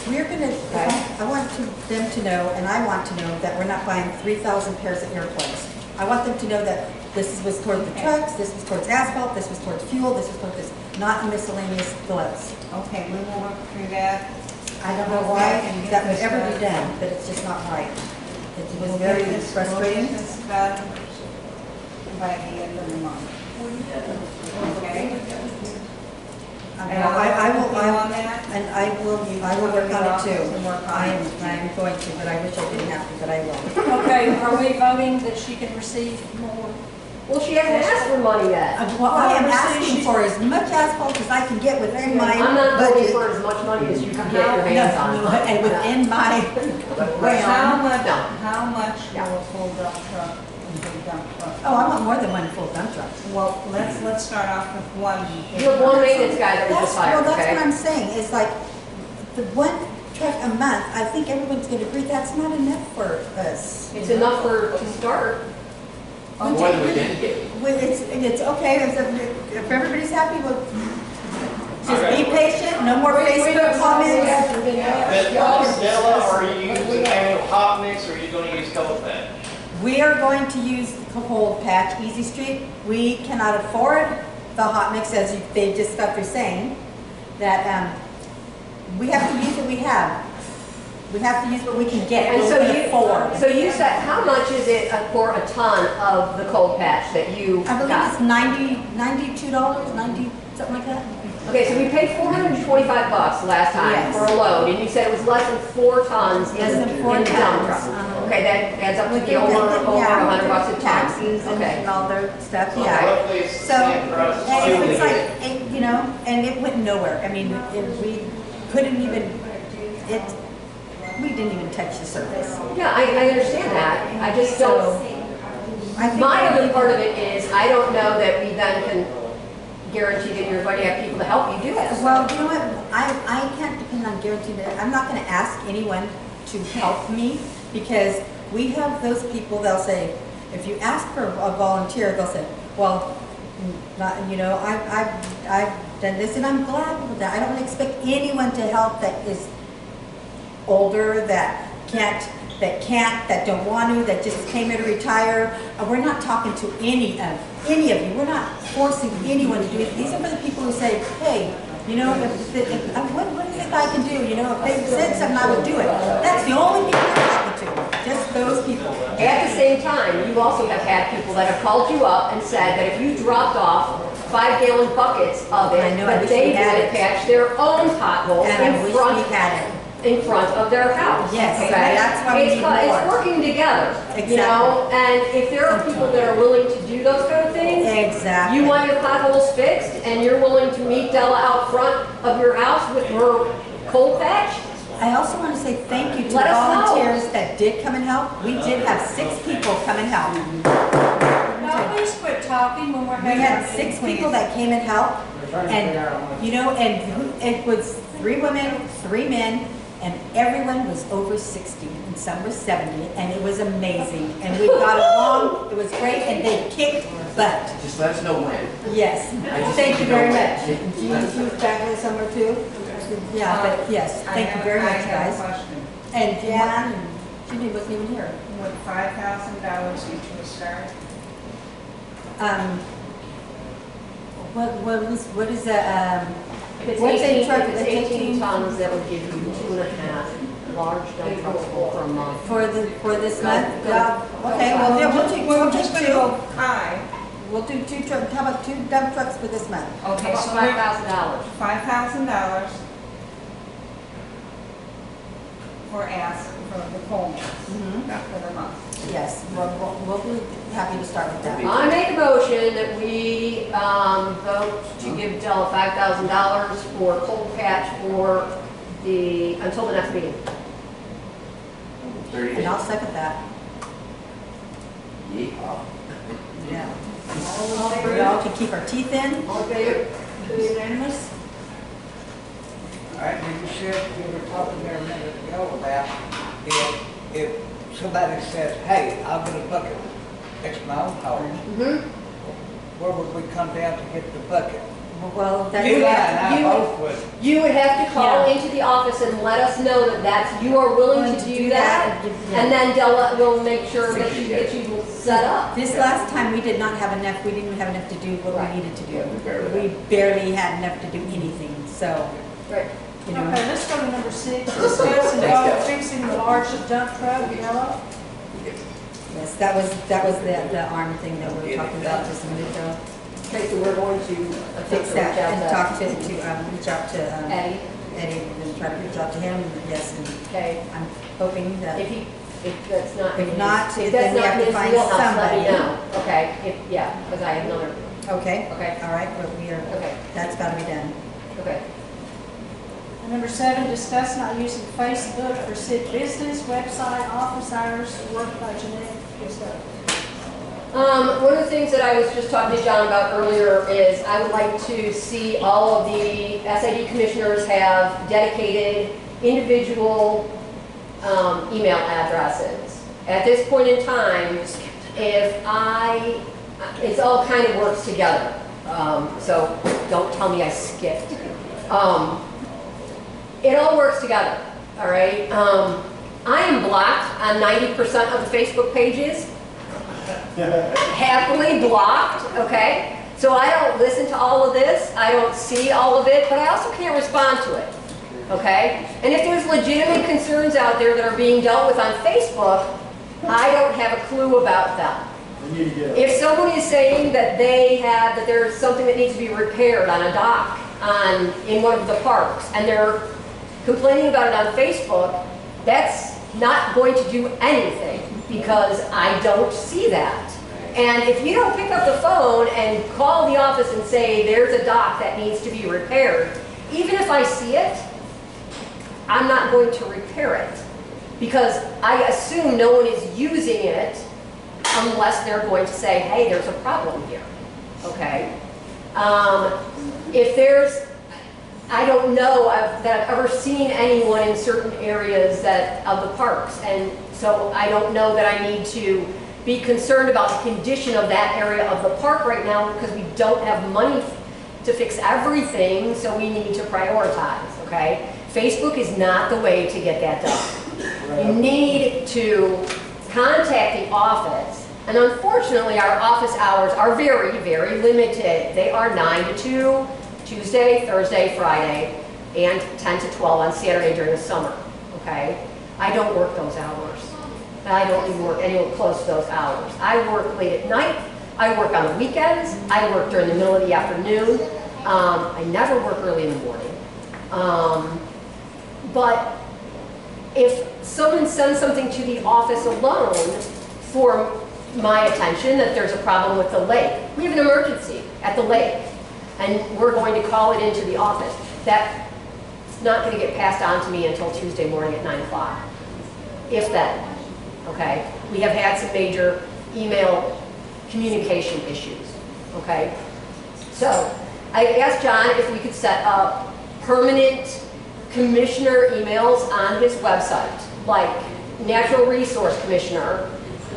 [SPEAKER 7] we're going to, I want them to know, and I want to know that we're not buying 3,000 pairs of earplugs. I want them to know that this was towards the trucks, this was towards asphalt, this was towards fuel, this was towards this, not a miscellaneous gloves.
[SPEAKER 6] Okay, we will work through that.
[SPEAKER 7] I don't know why that would ever be done, but it's just not right. It was very frustrating.
[SPEAKER 6] By the end of the month. Okay?
[SPEAKER 7] I will work on it too. I am going to, but I wish I didn't have to, but I will.
[SPEAKER 2] Okay, are we voting that she can receive more?
[SPEAKER 1] Well, she hasn't asked for money yet.
[SPEAKER 7] Well, I am asking for as much asphalt as I can get within my budget.
[SPEAKER 1] I'm not voting for as much money as you can get your hands on.
[SPEAKER 7] And within my realm.
[SPEAKER 6] How much will a full dump truck and big dump truck?
[SPEAKER 7] Oh, I want more than one full dump truck.
[SPEAKER 6] Well, let's start off with one.
[SPEAKER 1] You have one maintenance guy that was just hired,
[SPEAKER 7] Well, that's
[SPEAKER 1] okay?
[SPEAKER 7] what I'm saying, is like, the one truck a month, I think everyone's gonna agree, that's not enough for us.
[SPEAKER 1] It's enough to start.
[SPEAKER 3] What do we then get?
[SPEAKER 7] Well, it's okay, if everybody's happy, we'll just be patient, no more Facebook comments.
[SPEAKER 8] Bella, are you using annual hot mix or are you going to use cold patch?
[SPEAKER 7] We are going to use the cold patch, Easy Street. We cannot afford the hot mix, as they just got through saying, that we have to use what we have. We have to use what we can get.
[SPEAKER 1] And so you said, how much is it for a ton of the cold patch that you
[SPEAKER 7] I believe
[SPEAKER 1] got?
[SPEAKER 7] it's $92, 90, something like that.
[SPEAKER 1] Okay, so we paid $425 last time
[SPEAKER 7] Yes.
[SPEAKER 1] for a load, and you said it was less than 4 tons in
[SPEAKER 7] Less
[SPEAKER 1] the
[SPEAKER 7] than 4
[SPEAKER 1] dump
[SPEAKER 7] tons.
[SPEAKER 1] truck. Okay, that adds up to
[SPEAKER 7] With
[SPEAKER 1] be over
[SPEAKER 7] yeah,
[SPEAKER 1] $100 a ton.
[SPEAKER 7] taxes
[SPEAKER 1] Okay.
[SPEAKER 7] and all their stuff,
[SPEAKER 8] So
[SPEAKER 7] yeah.
[SPEAKER 8] roughly it's the
[SPEAKER 7] So,
[SPEAKER 8] same price as
[SPEAKER 7] and
[SPEAKER 8] fuel
[SPEAKER 7] it's
[SPEAKER 8] to
[SPEAKER 7] like,
[SPEAKER 8] get.
[SPEAKER 7] you know, and it went nowhere. I mean, we couldn't even, we didn't even touch the surface.
[SPEAKER 1] Yeah, I understand that. I just don't,
[SPEAKER 7] I think
[SPEAKER 1] my other part of it is, I don't know that we then can guarantee that you're going to have people to help you do this.
[SPEAKER 7] Well, you know what, I can't depend on guaranteeing that. I'm not gonna ask anyone to help me, because we have those people, they'll say, if you ask for a volunteer, they'll say, well, not, you know, I've done this, and I'm glad with that. I don't expect anyone to help that is older, that don't want to, that just came here to retire. We're not talking to any of you. We're not forcing anyone to do it. These are for the people who say, hey, you know, what is it I can do? You know, if they said something, I would do it. That's the only people I'm talking to. Just those those people.
[SPEAKER 1] At the same time, you also have had people that have called you up and said that if you dropped off 5-gallon buckets of it,
[SPEAKER 7] I know, I
[SPEAKER 1] that
[SPEAKER 7] wish
[SPEAKER 1] they
[SPEAKER 7] we had
[SPEAKER 1] would
[SPEAKER 7] it.
[SPEAKER 1] patch their own potholes
[SPEAKER 7] And I
[SPEAKER 1] in
[SPEAKER 7] wish
[SPEAKER 1] front,
[SPEAKER 7] we had it.
[SPEAKER 1] in front of their house.
[SPEAKER 7] Yes,
[SPEAKER 1] okay?
[SPEAKER 7] that's why we
[SPEAKER 1] It's
[SPEAKER 7] need
[SPEAKER 1] co- It's
[SPEAKER 7] more.
[SPEAKER 1] working together, you know? And if there are people that are willing to do those kind of things,
[SPEAKER 7] Exactly.
[SPEAKER 1] you want your potholes fixed, and you're willing to meet Della out front of your house with her cold patch,
[SPEAKER 7] I also want to say thank you to the
[SPEAKER 1] Let us know.
[SPEAKER 7] volunteers that did come and help. We did have 6 people come and help.
[SPEAKER 2] No, please quit talking when we're
[SPEAKER 7] We
[SPEAKER 2] having
[SPEAKER 7] had
[SPEAKER 2] our
[SPEAKER 7] 6
[SPEAKER 2] meeting,
[SPEAKER 7] people
[SPEAKER 2] please.
[SPEAKER 7] that came and helped, and, you know, and it was 3 women, 3 men, and everyone was over 60, and some were 70, and it was amazing. And we got along, it was great, and they kicked butt.
[SPEAKER 3] Just let us know when.
[SPEAKER 7] Yes, thank you very much. She was back there somewhere too? Yeah, but yes, thank you very much,
[SPEAKER 6] I have
[SPEAKER 7] guys.
[SPEAKER 6] a question.
[SPEAKER 7] And Jan, she wasn't even here.
[SPEAKER 6] Would $5,000 each was start?
[SPEAKER 7] What is the,
[SPEAKER 1] if it's
[SPEAKER 7] what's
[SPEAKER 1] 18,
[SPEAKER 7] in truck,
[SPEAKER 1] if it's 18 tons, that would give you 2.5 large dump trucks full per month.
[SPEAKER 7] for this month? Yeah, okay, well, yeah, we'll
[SPEAKER 6] We're just
[SPEAKER 7] take
[SPEAKER 6] gonna
[SPEAKER 7] 2.
[SPEAKER 6] go high.
[SPEAKER 7] We'll do 2 trucks, how about 2 dump trucks for this month?
[SPEAKER 6] Okay,
[SPEAKER 1] About
[SPEAKER 6] so we're
[SPEAKER 1] $5,000.
[SPEAKER 6] $5,000 for the Coleman for the month.
[SPEAKER 7] Yes, we'll be happy to start with that.
[SPEAKER 1] I make a motion that we vote to give Della $5,000 for cold patch for until the next meeting.
[SPEAKER 3] 30
[SPEAKER 7] And
[SPEAKER 3] days.
[SPEAKER 7] I'll second that.
[SPEAKER 3] Yeehaw.
[SPEAKER 7] Yeah. We all can keep our teeth in.
[SPEAKER 1] All in favor?
[SPEAKER 2] Unanimous?
[SPEAKER 15] All right, you said, you were talking there a minute ago about if somebody says, hey, I'll get a bucket, it's my own house, where would we come down to get the bucket?
[SPEAKER 7] Well, then
[SPEAKER 15] Eli
[SPEAKER 7] we
[SPEAKER 15] and
[SPEAKER 7] have,
[SPEAKER 15] I both would.
[SPEAKER 1] You would have to call
[SPEAKER 7] Yeah.
[SPEAKER 1] into the office and let us know that you are willing to do that.
[SPEAKER 7] Yeah.
[SPEAKER 1] And then Della will make sure that she gets you set up.
[SPEAKER 7] This last time, we did not have enough, we didn't have enough to do what
[SPEAKER 1] Right.
[SPEAKER 7] we needed to do.
[SPEAKER 3] Barely.
[SPEAKER 7] We barely had enough to do anything, so,
[SPEAKER 1] Right.
[SPEAKER 7] you know.
[SPEAKER 2] Okay, let's go to number 6, discuss and vote fixing the large dump truck, yellow.
[SPEAKER 7] Yes, that was the arm thing that we were talking about just a minute ago.
[SPEAKER 1] Okay, so we're going to
[SPEAKER 7] Fix that and talk to, reach out to
[SPEAKER 1] Eddie.
[SPEAKER 7] Eddie and try to reach out to him, yes, and
[SPEAKER 1] Okay,
[SPEAKER 7] I'm hoping that.
[SPEAKER 1] if that's not.
[SPEAKER 7] If not,
[SPEAKER 1] if
[SPEAKER 7] then
[SPEAKER 1] that's
[SPEAKER 7] we
[SPEAKER 1] not
[SPEAKER 7] have to
[SPEAKER 1] his
[SPEAKER 7] find
[SPEAKER 1] wheelhouse, let me
[SPEAKER 7] somebody.
[SPEAKER 1] know. Okay, yeah, because I have another,
[SPEAKER 7] Okay.
[SPEAKER 1] Okay.
[SPEAKER 7] All right, but we are,
[SPEAKER 1] okay,
[SPEAKER 7] that's gotta be done.
[SPEAKER 1] okay.
[SPEAKER 2] And number 7, discuss not using Facebook for SID business, website, office hours, work by Jeanette, good stuff.
[SPEAKER 1] One of the things that I was just talking to John about earlier is I would like to see all of the SID commissioners have dedicated individual email addresses. At this point in time, it all kind of works together. So don't tell me I skipped. It all works together, all right? I am blocked on 90% of the Facebook pages. Happily blocked, okay? So I don't listen to all of this, I don't see all of it, but I also can't respond to it, okay? And if there's legitimate concerns out there that are being dealt with on Facebook, I don't have a clue about them. If someone is saying that that there's something that needs to be repaired on a dock in one of the parks, and they're complaining about it on Facebook, that's not going to do anything because I don't see that. And if you don't pick up the phone and call the office and say there's a dock that needs to be repaired, even if I see it, I'm not going to repair it because I assume no one is using it unless they're going to say, hey, there's a problem here, okay? I don't know that I've ever seen anyone in certain areas of the parks, and so I don't know that I need to be concerned about the condition of that area of the park right now because we don't have money to fix everything, so we need to prioritize, okay? Facebook is not the way to get that done. You need to contact the office, and unfortunately our office hours are very, very limited. They are 9 to 2, Tuesday, Thursday, Friday, and 10 to 12 on Saturday during the summer, okay? I don't work those hours. I don't even work anywhere close to those hours. I work late at night, I work on the weekends, I work during the middle of the afternoon. I never work early in the morning. But if someone sends something to the office alone for my attention that there's a problem with the lake, we have an emergency at the lake, and we're going to call it into the office, that's not going to get passed on to me until Tuesday morning at 9 o'clock, if then, okay? We have had some major email communication issues, okay? So I asked John if we could set up permanent commissioner emails on his website, like Natural Resource Commissioner,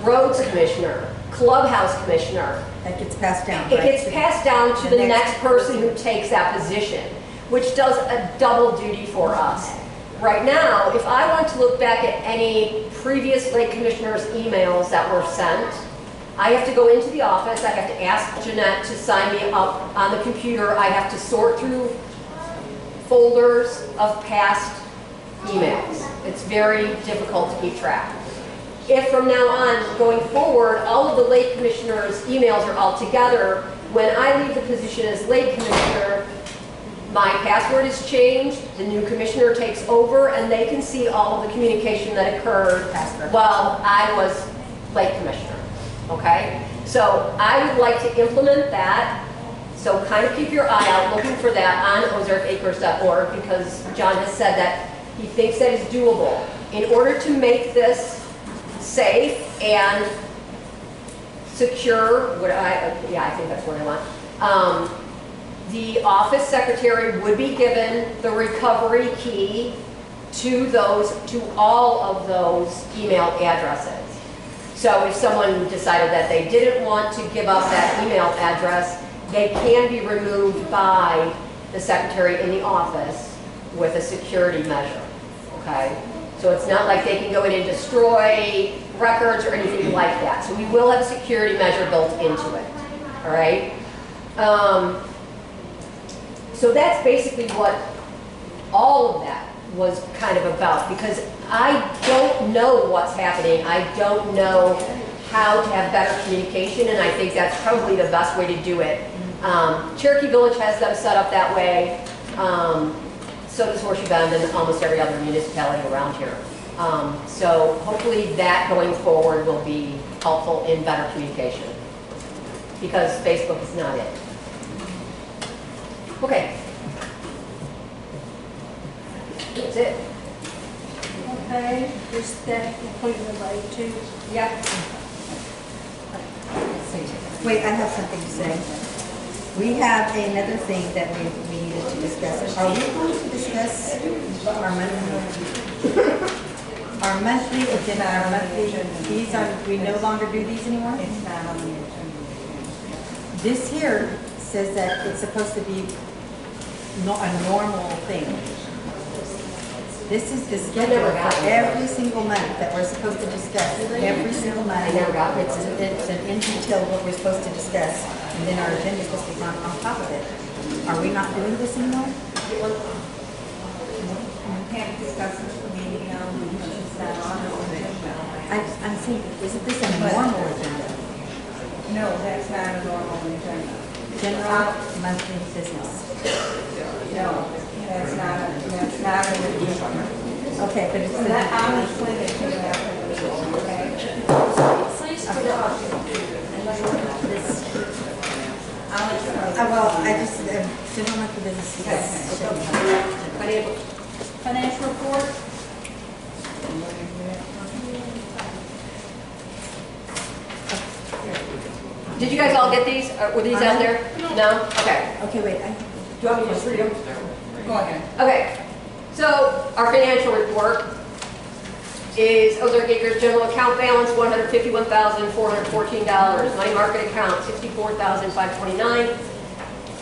[SPEAKER 1] Roads Commissioner, Clubhouse Commissioner.
[SPEAKER 7] That gets passed down,
[SPEAKER 1] It
[SPEAKER 7] right?
[SPEAKER 1] gets passed down to the next person who takes that position, which does a double duty for us. Right now, if I want to look back at any previous lake commissioners' emails that were sent, I have to go into the office, I have to ask Jeanette to sign me up on the computer, I have to sort through folders of past emails. It's very difficult to keep track. If from now on, going forward, all of the lake commissioners' emails are all together, when I leave the position as lake commissioner, my password is changed, the new commissioner takes over, and they can see all of the communication that occurred while I was lake commissioner, okay? So I would like to implement that. So kind of keep your eye out looking for that on ozarkacres.org, because John has said that he thinks that is doable. In order to make this safe and secure, I think that's what I want. The office secretary would be given the recovery key to all of those email addresses. So if someone decided that they didn't want to give up that email address, they can be removed by the secretary in the office with a security measure, okay? So it's not like they can go in and destroy records or anything like that. So we will have a security measure built into it, all right? So that's basically what all of that was kind of about, because I don't know what's happening. I don't know how to have better communication, and I think that's probably the best way to do it. Cherokee Village has them set up that way. So does Horseshoe Bend and almost every other municipality around here. So hopefully that going forward will be helpful in better communication, because Facebook is not it. Okay. That's it.
[SPEAKER 2] Okay, is that completely related to?
[SPEAKER 1] Yeah.
[SPEAKER 7] Wait, I have something to say. We have another thing that we needed to discuss. Are we going to discuss our monthly agenda, our monthly, these are, we no longer do these anymore?
[SPEAKER 6] It's not on the agenda.
[SPEAKER 7] This here says that it's supposed to be a normal thing. This is the schedule for every single month that we're supposed to discuss. Every single month, it's an in detail what we're supposed to discuss, and then our agenda is supposed to be on top of it. Are we not doing this anymore?
[SPEAKER 6] We can't discuss this meeting because it's not on the agenda.
[SPEAKER 7] I'm saying, isn't this a normal agenda?
[SPEAKER 6] No, that's not a normal agenda.
[SPEAKER 7] General monthly business.
[SPEAKER 6] No, that's not an agenda.
[SPEAKER 7] Okay, but it's
[SPEAKER 6] I'll explain it to you after the meeting, okay?
[SPEAKER 13] Please put it up.
[SPEAKER 6] I'll explain.
[SPEAKER 7] well, I just, general monthly business. Yes.
[SPEAKER 2] Financial report?
[SPEAKER 1] Did you guys all get these? Were these out there? No? Okay.
[SPEAKER 7] Okay, wait,
[SPEAKER 1] Do you want me to just read them?
[SPEAKER 6] Go ahead.
[SPEAKER 1] Okay. So our financial report is Ozark Acres general account balance $151,414. Money market account $64,529.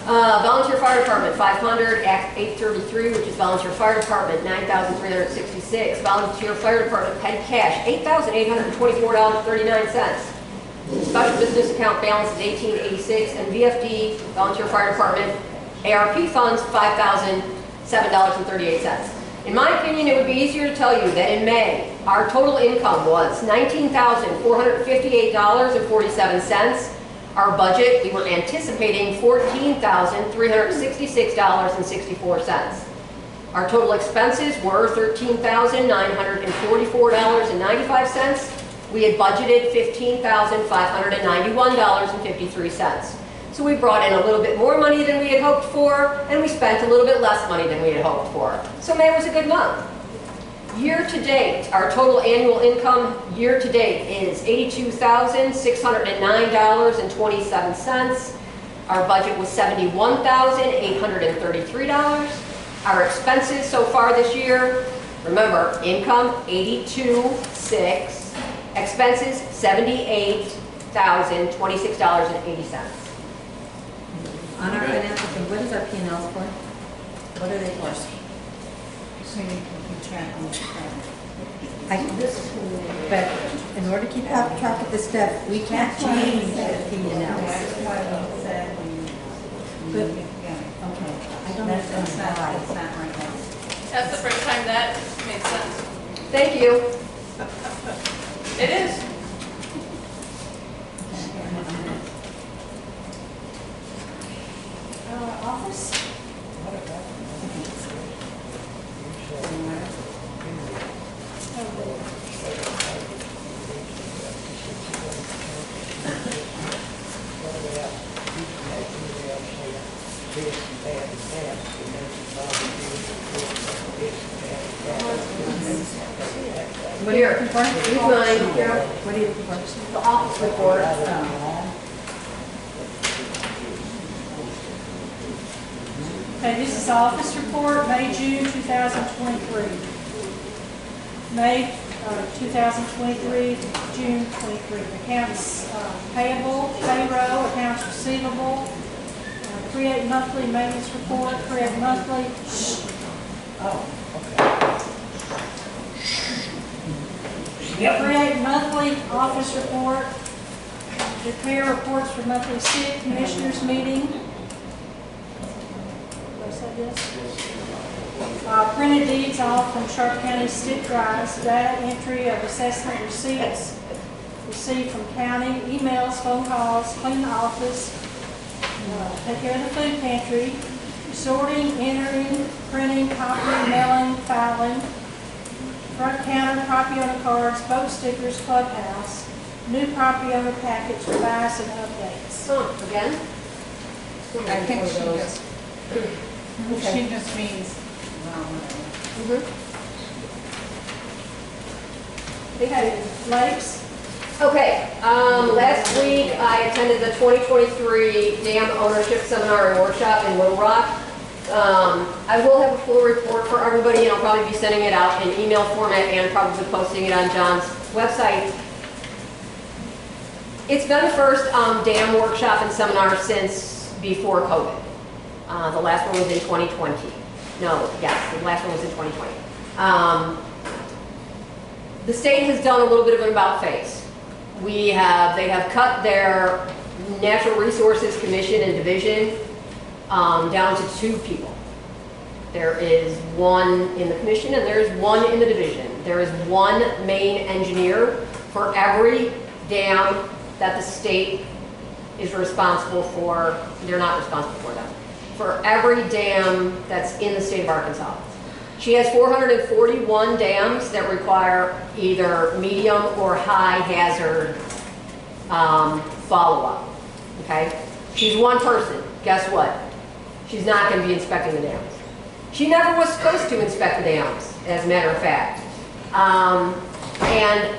[SPEAKER 1] Volunteer fire department 500. Act 833, which is volunteer fire department, 9,366. Volunteer fire department petty cash $8,824.39. Special business account balance is $1886, and VFD, volunteer fire department, ARP funds $5,007.38. In my opinion, it would be easier to tell you that in May, our total income was $19,458.47. Our budget, we were anticipating $14,366.64. Our total expenses were $13,944.95. We had budgeted $15,591.53. So we brought in a little bit more money than we had hoped for, and we spent a little bit less money than we had hoped for. So May was a good month. Year to date, our total annual income year to date is $82,609.27. Our budget was $71,833. Our expenses so far this year, remember, income $82,600, expenses $78,026.80.
[SPEAKER 7] On our financial, what is our P&Ls for? What are they for?
[SPEAKER 6] So you can keep track on the plan.
[SPEAKER 7] But in order to keep track of this stuff, we can't change the
[SPEAKER 6] That's
[SPEAKER 7] P&Ls.
[SPEAKER 6] why we said
[SPEAKER 7] But,
[SPEAKER 6] yeah.
[SPEAKER 7] okay, I don't
[SPEAKER 6] That's
[SPEAKER 7] understand why.
[SPEAKER 6] not right now.
[SPEAKER 13] That's the first time that made sense.
[SPEAKER 1] Thank you.
[SPEAKER 13] It is.
[SPEAKER 2] Office?
[SPEAKER 1] What are you looking for? Here's mine. Here.
[SPEAKER 7] What are you looking for?
[SPEAKER 1] The office report.
[SPEAKER 2] Okay, this is the office report, May, June 2023. May 2023, June 23. Accounts payable, payroll, accounts receivable, create monthly maintenance report, create monthly, create monthly office report, prepare reports for monthly SID commissioners meeting. Printed deeds off from Sharp County SID drives, data entry of assessment receipts received from county, emails, phone calls, clean the office, take care of the food pantry, sorting, entering, printing, copying, mailing, filing, front counter, property owner cards, boat stickers, clubhouse, new property owner package, revised and updates.
[SPEAKER 1] Again?
[SPEAKER 6] I think she just means,
[SPEAKER 2] Okay, lakes.
[SPEAKER 1] Okay, last week I attended the 2023 Dam Ownership Seminar and Workshop in Little Rock. I will have a full report for everybody, and I'll probably be sending it out in email format and probably posting it on John's website. It's been the first dam workshop and seminar since before COVID. The last one was in 2020. No, yes, the last one was in 2020. The state has done a little bit of an about face. They have cut their Natural Resources Commission and Division down to 2 people. There is one in the commission and there is one in the division. There is one main engineer for every dam that the state is responsible for. They're not responsible for them. For every dam that's in the state of Arkansas. She has 441 dams that require either medium or high hazard follow-up, okay? She's one person. Guess what? She's not going to be inspecting the dams. She never was supposed to inspect the dams, as a matter of fact. And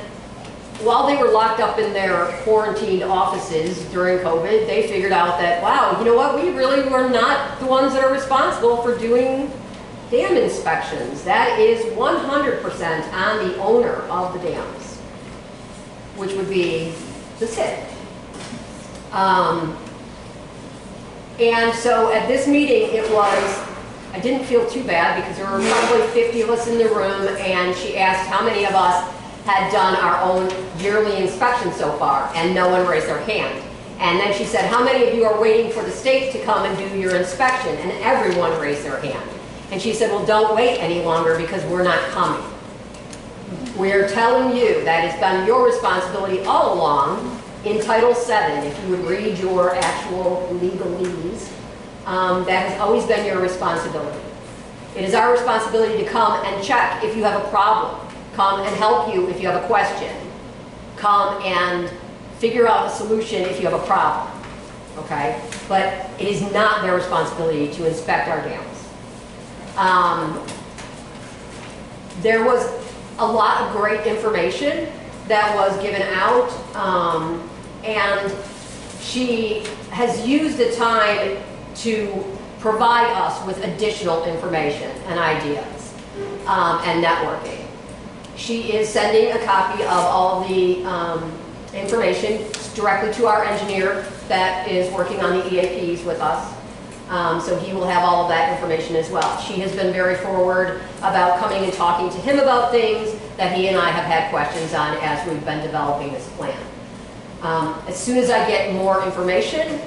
[SPEAKER 1] while they were locked up in their quarantined offices during COVID, they figured out that, wow, you know what? We really were not the ones that are responsible for doing dam inspections. That is 100% on the owner of the dams, which would be the SID. And so at this meeting, I didn't feel too bad because there were probably 50 of us in the room, and she asked how many of us had done our own yearly inspection so far, and no one raised their hand. And then she said, how many of you are waiting for the state to come and do your inspection? And everyone raised their hand. And she said, well, don't wait any longer because we're not coming. We're telling you that it's been your responsibility all along in Title VII, if you would read your actual legalese, that has always been your responsibility. It is our responsibility to come and check if you have a problem, come and help you if you have a question, come and figure out a solution if you have a problem, okay? But it is not their responsibility to inspect our dams. There was a lot of great information that was given out, and she has used the time to provide us with additional information and ideas and networking. She is sending a copy of all the information directly to our engineer that is working on the EAPs with us. So he will have all of that information as well. She has been very forward about coming and talking to him about things that he and I have had questions on as we've been developing this plan. As soon as I get more information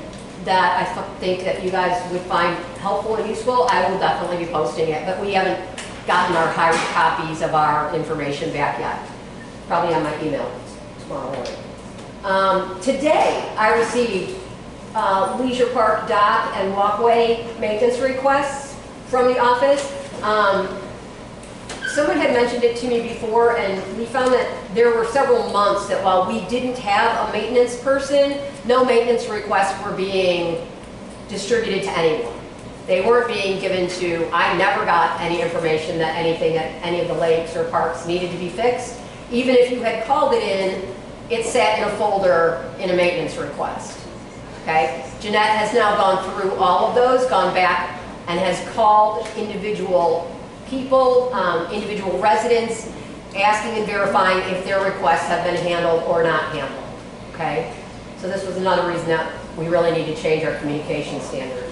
[SPEAKER 1] that I think that you guys would find helpful and useful, I will definitely be posting it, but we haven't gotten our hard copies of our information back yet. Probably on my email tomorrow morning. Today, I received leisure park dock and walkway maintenance requests from the office. Someone had mentioned it to me before, and we found that there were several months that while we didn't have a maintenance person, no maintenance requests were being distributed to anyone. They weren't being given to, I never got any information that anything at any of the lakes or parks needed to be fixed. Even if you had called it in, it sat in a folder in a maintenance request. Okay? Jeanette has now gone through all of those, gone back and has called individual people, individual residents, asking and verifying if their requests have been handled or not handled. Okay? So this was another reason that we really need to change our communication standard.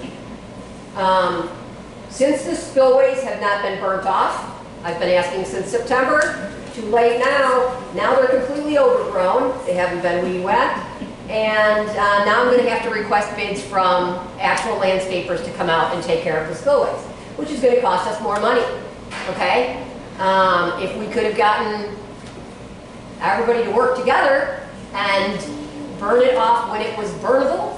[SPEAKER 1] Since the spillways have not been burnt off, I've been asking since September, too late now. Now they're completely overgrown. They haven't been weed whacked. And now I'm going to have to request bids from actual landscapers to come out and take care of the spillways, which is going to cost us more money. Okay? If we could have gotten everybody to work together and burn it off when it was burnable,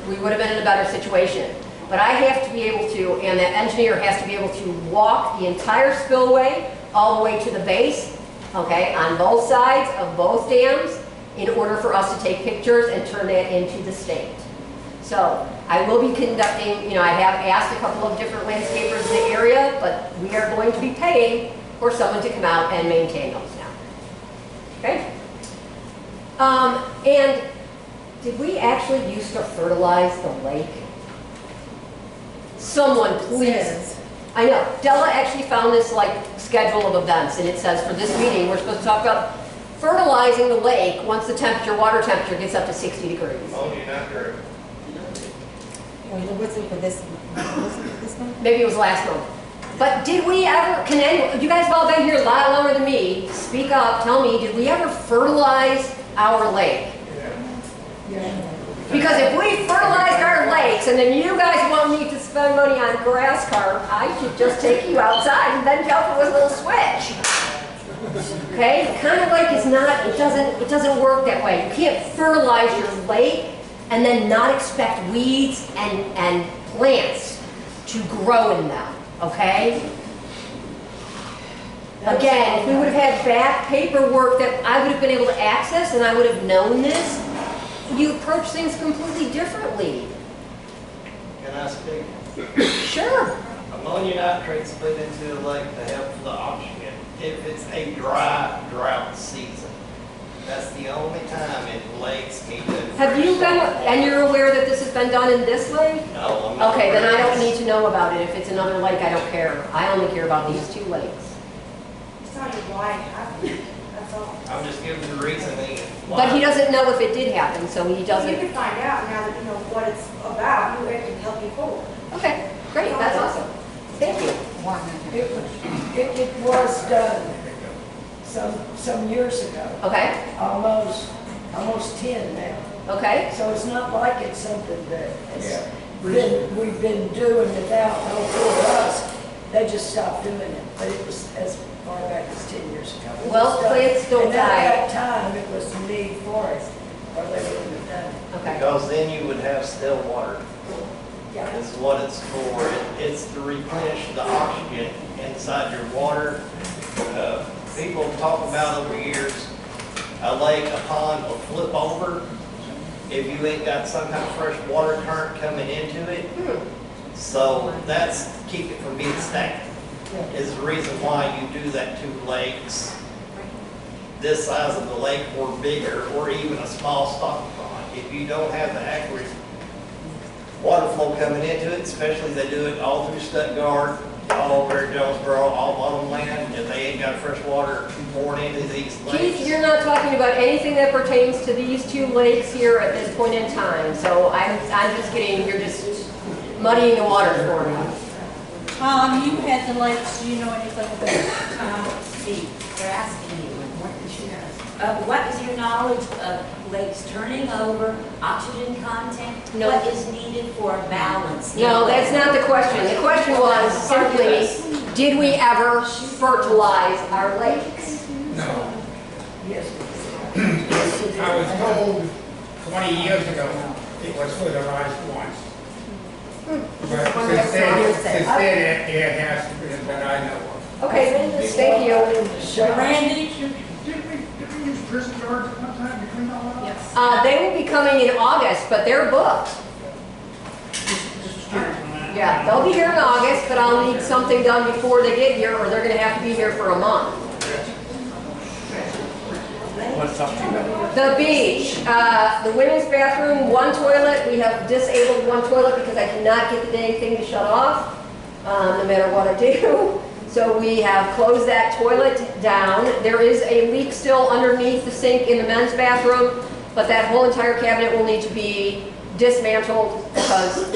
[SPEAKER 1] we would have been in a better situation. But I have to be able to, and the engineer has to be able to walk the entire spillway all the way to the base, okay, on both sides of both dams in order for us to take pictures and turn that into the state. So I will be conducting, I have asked a couple of different landscapers in the area, but we are going to be paying for someone to come out and maintain those now. Okay? And did we actually used to fertilize the lake? Someone please. I know. Della actually found this schedule of events, and it says for this meeting we're supposed to talk about fertilizing the lake once the water temperature gets up to 60 degrees.
[SPEAKER 8] Oh, you're not correct.
[SPEAKER 7] Was it for this month?
[SPEAKER 1] Maybe it was last month. But did we ever, you guys have all been here a lot longer than me, speak up, tell me, did we ever fertilize our lake?
[SPEAKER 9] Yeah.
[SPEAKER 1] Because if we fertilized our lakes and then you guys want me to spend money on grass carp, I should just take you outside and then jump it with a little switch. Okay? Kind of like it's not, it doesn't work that way. You can't fertilize your lake and then not expect weeds and plants to grow in them. Okay? Again, if we would have had back paperwork that I would have been able to access and I would have known this, you approach things completely differently.
[SPEAKER 8] Can I speak?
[SPEAKER 1] Sure.
[SPEAKER 8] Ammonia nitrates put into the lake to help the oxygen. If it's a drought season, that's the only time it lakes need to.
[SPEAKER 1] Have you been, and you're aware that this has been done in this lake?
[SPEAKER 8] No, I'm not.
[SPEAKER 1] Okay, then I don't need to know about it. If it's another lake, I don't care. I only care about these two lakes.
[SPEAKER 16] It's not why it happened, that's all.
[SPEAKER 8] I'm just giving the reasoning.
[SPEAKER 1] But he doesn't know if it did happen, so he doesn't.
[SPEAKER 16] You can find out now that you know what it's about, it can help you forward.
[SPEAKER 1] Okay, great, that's awesome. Thank you.
[SPEAKER 9] It was done some years ago.
[SPEAKER 1] Okay.
[SPEAKER 9] Almost 10 now.
[SPEAKER 1] Okay.
[SPEAKER 9] So it's not like it's something that is we've been doing without no for us. They just stopped doing it, but it was as far back as 10 years ago. It
[SPEAKER 1] Well,
[SPEAKER 9] was done.
[SPEAKER 1] plants don't
[SPEAKER 9] And
[SPEAKER 1] die.
[SPEAKER 9] at that time, it was the need for it, or they wouldn't have done it.
[SPEAKER 1] Okay.
[SPEAKER 8] Because then you would have still water.
[SPEAKER 9] Yeah.
[SPEAKER 8] Is what it's for. It's to replenish the oxygen inside your water. People talk about over years, a lake, a pond will flip over if you ain't got some kind of fresh water current coming into it. So that's keep it from being stagnant. Is the reason why you do that to lakes this size of the lake or bigger, or even a small stocking pond. If you don't have the accurate water flow coming into it, especially they do it all through Stuttgart, all over Jonesboro, all bottom land, if they ain't got fresh water pouring into these lakes.
[SPEAKER 1] Keith, you're not talking about anything that pertains to these two lakes here at this point in time. So I'm just getting, you're just muddying the waters for me.
[SPEAKER 2] Tom, you had the lakes, do you know anything about?
[SPEAKER 17] Steve, they're asking you, what is your knowledge of lakes turning over, oxygen content?
[SPEAKER 1] No.
[SPEAKER 17] What is needed for a balance?
[SPEAKER 1] No, that's not the question. The question was simply, did we ever fertilize our lakes?
[SPEAKER 5] No.
[SPEAKER 9] Yes.
[SPEAKER 5] I was told 20 years ago it was fertilized once. But since then, it has to be that I know of.
[SPEAKER 1] Okay, thank you.
[SPEAKER 2] Randy?
[SPEAKER 4] Did we use prison yards at one time to clean all that up?
[SPEAKER 1] They will be coming in August, but they're booked.
[SPEAKER 4] Just curious on that.
[SPEAKER 1] Yeah, they'll be here in August, but I'll need something done before they get here, or they're gonna have to be here for a month.
[SPEAKER 11] What's up to you?
[SPEAKER 1] The beach, the women's bathroom, one toilet. We have disabled one toilet because I cannot get the dang thing to shut off, no matter what I do. So we have closed that toilet down. There is a leak still underneath the sink in the men's bathroom, but that whole entire cabinet will need to be dismantled because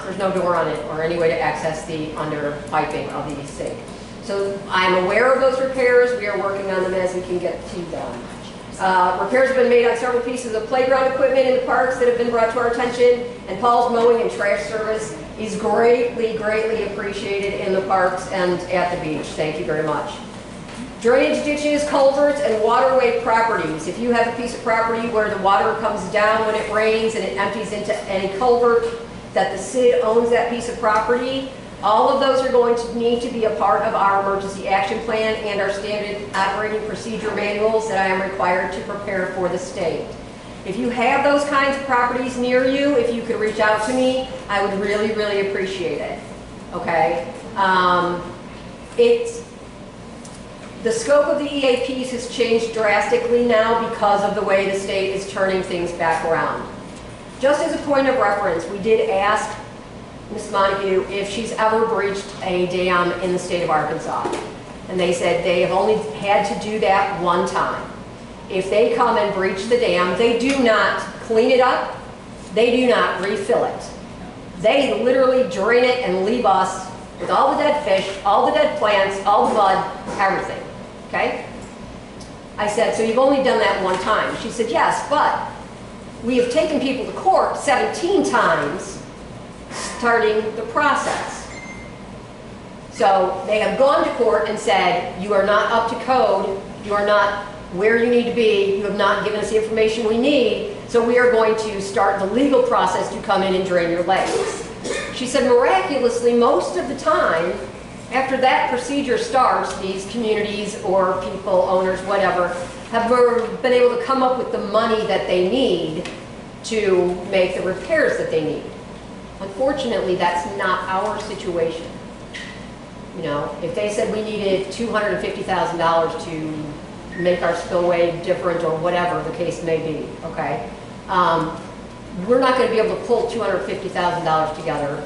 [SPEAKER 1] there's no door on it or any way to access the under piping of the sink. So I'm aware of those repairs. We are working on them as we can get to them. Repairs have been made on several pieces of playground equipment in the parks that have been brought to our attention, and Paul's mowing and trash service is greatly, greatly appreciated in the parks and at the beach. Thank you very much. Drainage ditches, culverts, and waterway properties. If you have a piece of property where the water comes down when it rains and it empties into any culvert, that the SID owns that piece of property, all of those are going to need to be a part of our emergency action plan and our standard operating procedure manuals that I am required to prepare for the state. If you have those kinds of properties near you, if you could reach out to me, I would really, really appreciate it. Okay? The scope of the EAPs has changed drastically now because of the way the state is turning things back around. Just as a point of reference, we did ask Ms. Montague if she's ever breached a dam in the state of Arkansas. And they said they have only had to do that one time. If they come and breach the dam, they do not clean it up, they do not refill it. They literally drain it and leave us with all the dead fish, all the dead plants, all the mud, everything, okay? I said, so you've only done that one time. She said, yes, but we have taken people to court 17 times starting the process. So they have gone to court and said, you are not up to code, you are not where you need to be, you have not given us the information we need, so we are going to start the legal process to come in and drain your lakes. She said, miraculously, most of the time, after that procedure starts, these communities or people, owners, whatever, have been able to come up with the money that they need to make the repairs that they need. Unfortunately, that's not our situation. You know, if they said we needed $250,000 to make our spillway different or whatever the case may be, okay? We're not going to be able to pull $250,000 together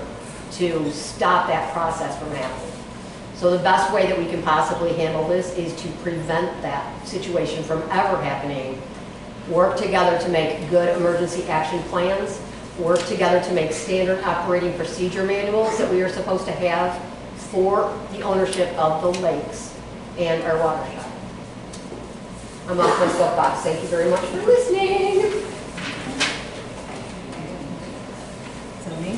[SPEAKER 1] to stop that process from happening. So the best way that we can possibly handle this is to prevent that situation from ever happening, work together to make good emergency action plans, work together to make standard operating procedure manuals that we are supposed to have for the ownership of the lakes and our watershed. I'm off my soapbox. Thank you very much for listening.
[SPEAKER 7] So me?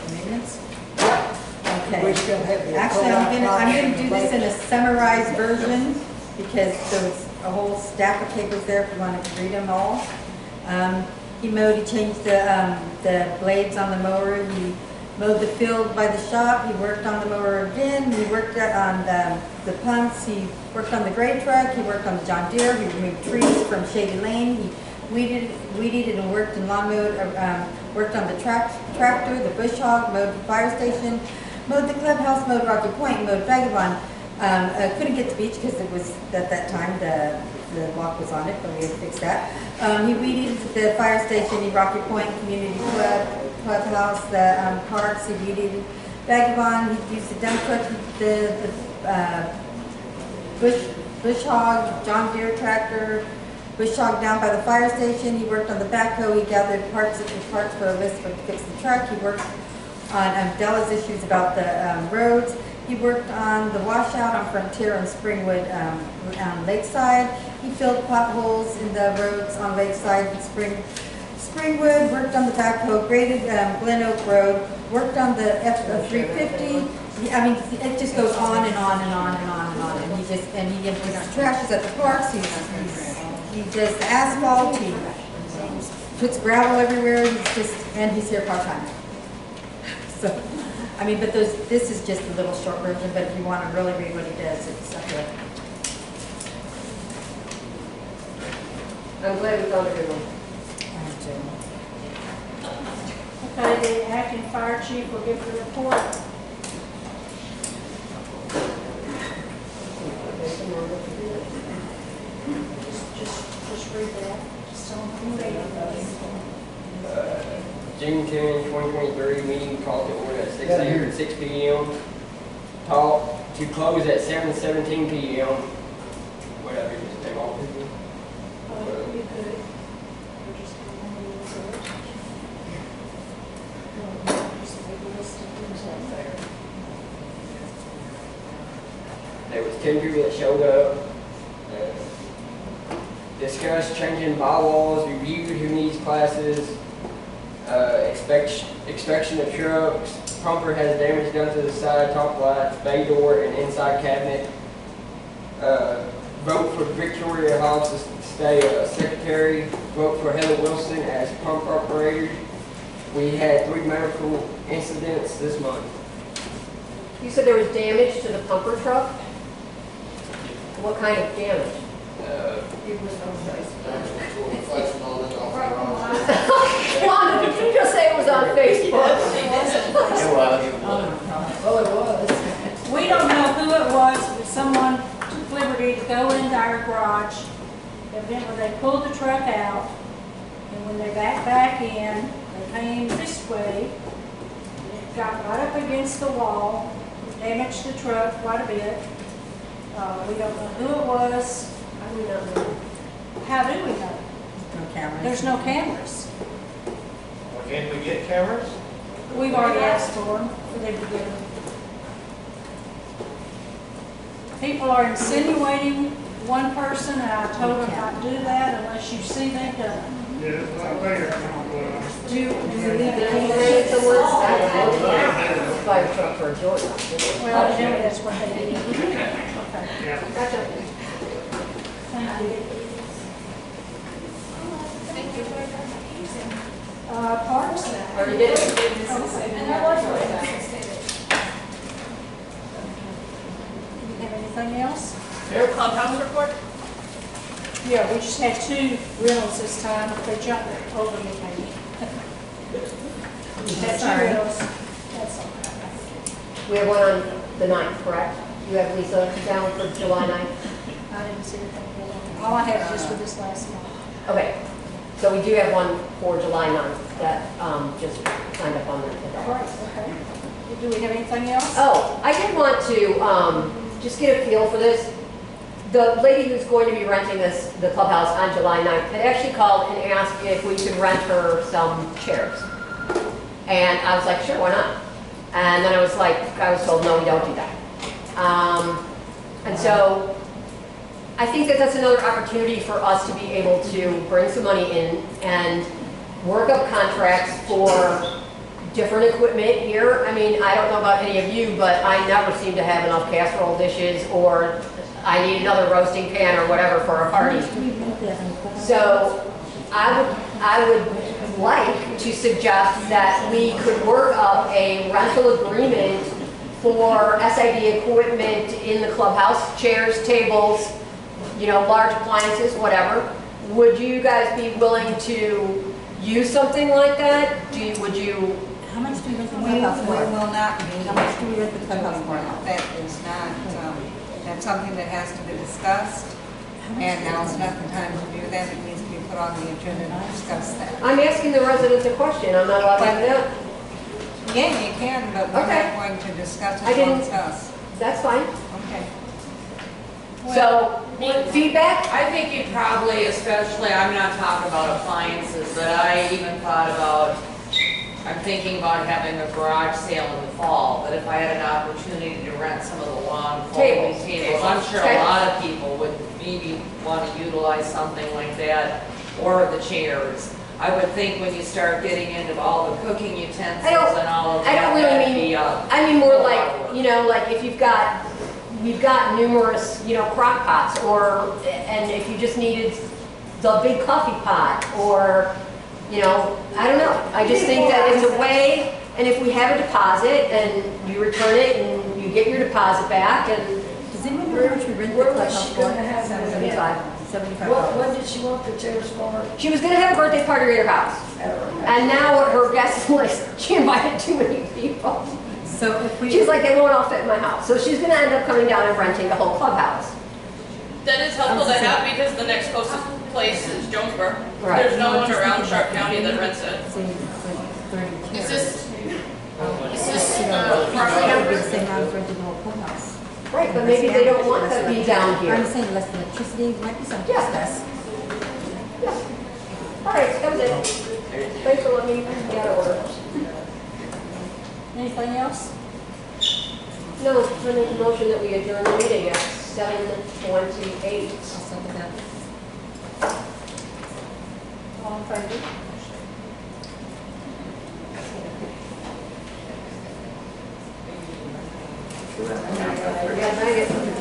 [SPEAKER 7] Amendments?
[SPEAKER 15] We
[SPEAKER 7] Okay.
[SPEAKER 15] still have the.
[SPEAKER 7] Actually, I'm gonna do this in a summarized version because there was a whole stack of papers there if you wanted to read them all. He changed the blades on the mower. He mowed the field by the shop. He worked on the mower again. He worked on the pumps. He worked on the grade truck. He worked on the John Deere. He removed trees from Shady Lane. He weeded and worked in lawn mowed, worked on the tractor, the bush hog, mowed the fire station, mowed the clubhouse, mowed Rocky Point, mowed Vagabond. Couldn't get to the beach because it was, at that time, the lock was on it, but we had to fix that. He weeded the fire station, he Rocky Point Community Clubhouse, the parks, he weeded Vagabond, he used the dump truck, the bush hog, John Deere tractor, bush hog down by the fire station. He worked on the backhoe, he gathered parts for a list to fix the truck. He worked on Della's issues about the roads. He worked on the washout on Frontier and Springwood on Lakeside. He filled potholes in the roads on Lakeside and Springwood, worked on the backhoe, graded Glen Oak Road, worked on the F350. I mean, it just goes on and on and on and on and on. And he empties trashes at the parks. He does the asphalt. He puts gravel everywhere. He's here part-time. So. I mean, but this is just a little short version, but if you want to really read what he does, it's up there.
[SPEAKER 1] I'm glad we found a good one.
[SPEAKER 2] Okay, the acting fire chief will give the report. Just read that. Just tell them who they are.
[SPEAKER 18] June 10, 2023, meeting called to order at 6 a.m. and 6 p.m. Talk to close at 7:17 p.m. Whatever, just take off.
[SPEAKER 2] You could. We're just going on the research. Just make a list of things out there.
[SPEAKER 18] There was 10 people that showed up. Discussed changing bylaws, reviewed who needs classes. Inspection of trucks, pumper has damage done to the side, top lights, bay door, and inside cabinet. Vote for Victoria Hobbs to stay secretary. Vote for Heather Wilson as pump operator. We had 3 medical incidents this month.
[SPEAKER 1] You said there was damage to the pumper truck? What kind of damage?
[SPEAKER 2] It was
[SPEAKER 1] Wanda, did you just say it was on Facebook?
[SPEAKER 9] Oh, it was.
[SPEAKER 2] We don't know who it was, but someone took liberty to go into our garage. Evidently, they pulled the truck out, and when they back in, they came this way. It got right up against the wall, damaged the truck quite a bit. We don't know who it was. How do we know? How do we know?
[SPEAKER 7] No cameras.
[SPEAKER 2] There's no cameras.
[SPEAKER 3] Well, can't we get cameras?
[SPEAKER 2] We've already asked for them, for them to get them. People are insinuating one person, and I told them not to do that unless you see them done.
[SPEAKER 4] Yeah, it's not there.
[SPEAKER 1] Do you leave the information somewhere? Fire truck for a joy.
[SPEAKER 2] Well, I know that's what they did. Okay.
[SPEAKER 4] Yeah.
[SPEAKER 1] Gotcha.
[SPEAKER 2] Thank you. Parks?
[SPEAKER 1] Already did it.
[SPEAKER 2] And that was you have anything else?
[SPEAKER 13] Your clubhouse report?
[SPEAKER 2] Yeah, we just had 2 rentals this time, but they jumped over me maybe. That's 2 rentals. That's all right.
[SPEAKER 1] We have one on the 9th, correct? You have Lisa down for July 9th?
[SPEAKER 2] I didn't see anything. All I have is just for this last month.
[SPEAKER 1] Okay. So we do have one for July 9th that just signed up on that today.
[SPEAKER 2] Right, okay. Do we have anything else?
[SPEAKER 1] Oh, I did want to just get a feel for this. The lady who's going to be renting the clubhouse on July 9th had actually called and asked if we could rent her some chairs. And I was like, sure, why not? And then I was told, no, we don't do that. And so I think that that's another opportunity for us to be able to bring some money in and work up contracts for different equipment here. I mean, I don't know about any of you, but I never seem to have enough casserole dishes, or I need another roasting pan or whatever for a party. So I would like to suggest that we could work up a rental agreement for SID equipment in the clubhouse, chairs, tables, you know, large appliances, whatever. Would you guys be willing to use something like that? Would you?
[SPEAKER 7] How much do you rent the
[SPEAKER 6] We
[SPEAKER 7] clubhouse for?
[SPEAKER 6] will not be.
[SPEAKER 7] How much do we rent the clubhouse for?
[SPEAKER 6] That is not, that's something that has to be discussed. And now's not the time to do that. It needs to be put on the agenda to discuss that.
[SPEAKER 1] I'm asking the residents a question. I'm not allowed to do that.
[SPEAKER 6] Yeah, you can, but we're
[SPEAKER 1] Okay.
[SPEAKER 6] not going to discuss
[SPEAKER 1] I
[SPEAKER 6] it
[SPEAKER 1] didn't-
[SPEAKER 6] amongst us.
[SPEAKER 1] That's fine.
[SPEAKER 6] Okay.
[SPEAKER 1] So, feedback?
[SPEAKER 13] I think you'd probably, especially, I'm not talking about appliances, but I even thought about, I'm thinking about having a garage sale in the fall, but if I had an opportunity to rent some of the long folding tables, I'm sure
[SPEAKER 1] Okay.
[SPEAKER 13] a lot of people would maybe want to utilize something like that, or the chairs. I would think when you start getting into all the cooking utensils and all of that,
[SPEAKER 1] I don't really
[SPEAKER 13] that'd
[SPEAKER 1] mean,
[SPEAKER 13] be,
[SPEAKER 1] I mean more like, you know, like if we've got numerous, you know, crock pots, or, and if you just needed the big coffee pot, or, you know, I don't know. I just think that it's a way, and if we have a deposit and you return it and you get your deposit back, and
[SPEAKER 7] Does anyone know how much we rent the
[SPEAKER 9] Where was
[SPEAKER 7] clubhouse
[SPEAKER 9] she
[SPEAKER 7] for?
[SPEAKER 9] gonna have them?
[SPEAKER 1] 75.
[SPEAKER 9] What did she want the chairs for?
[SPEAKER 1] She was gonna have a birthday party at her house, and now her guest list, she invited too many people.
[SPEAKER 7] So if we.
[SPEAKER 1] She's like, they won't all fit in my house, so she's gonna end up coming down and renting the whole clubhouse.
[SPEAKER 19] That is helpful to have because the next closest place is Jonesboro.
[SPEAKER 1] Right.
[SPEAKER 19] There's no one around Sharp County that rents it.
[SPEAKER 7] Is
[SPEAKER 19] this
[SPEAKER 7] That would be the same amount as renting the whole clubhouse.
[SPEAKER 1] Right, but maybe they don't want to be down here.
[SPEAKER 7] I'm saying less electricity, might be something to discuss.
[SPEAKER 1] All right, that was it. Thanks for letting me get out of order.
[SPEAKER 2] Anything else?
[SPEAKER 1] No, I make a motion that we adjourn the meeting at 7:28.
[SPEAKER 7] I'll second that.
[SPEAKER 2] All in favor?
[SPEAKER 1] Yeah, I guess.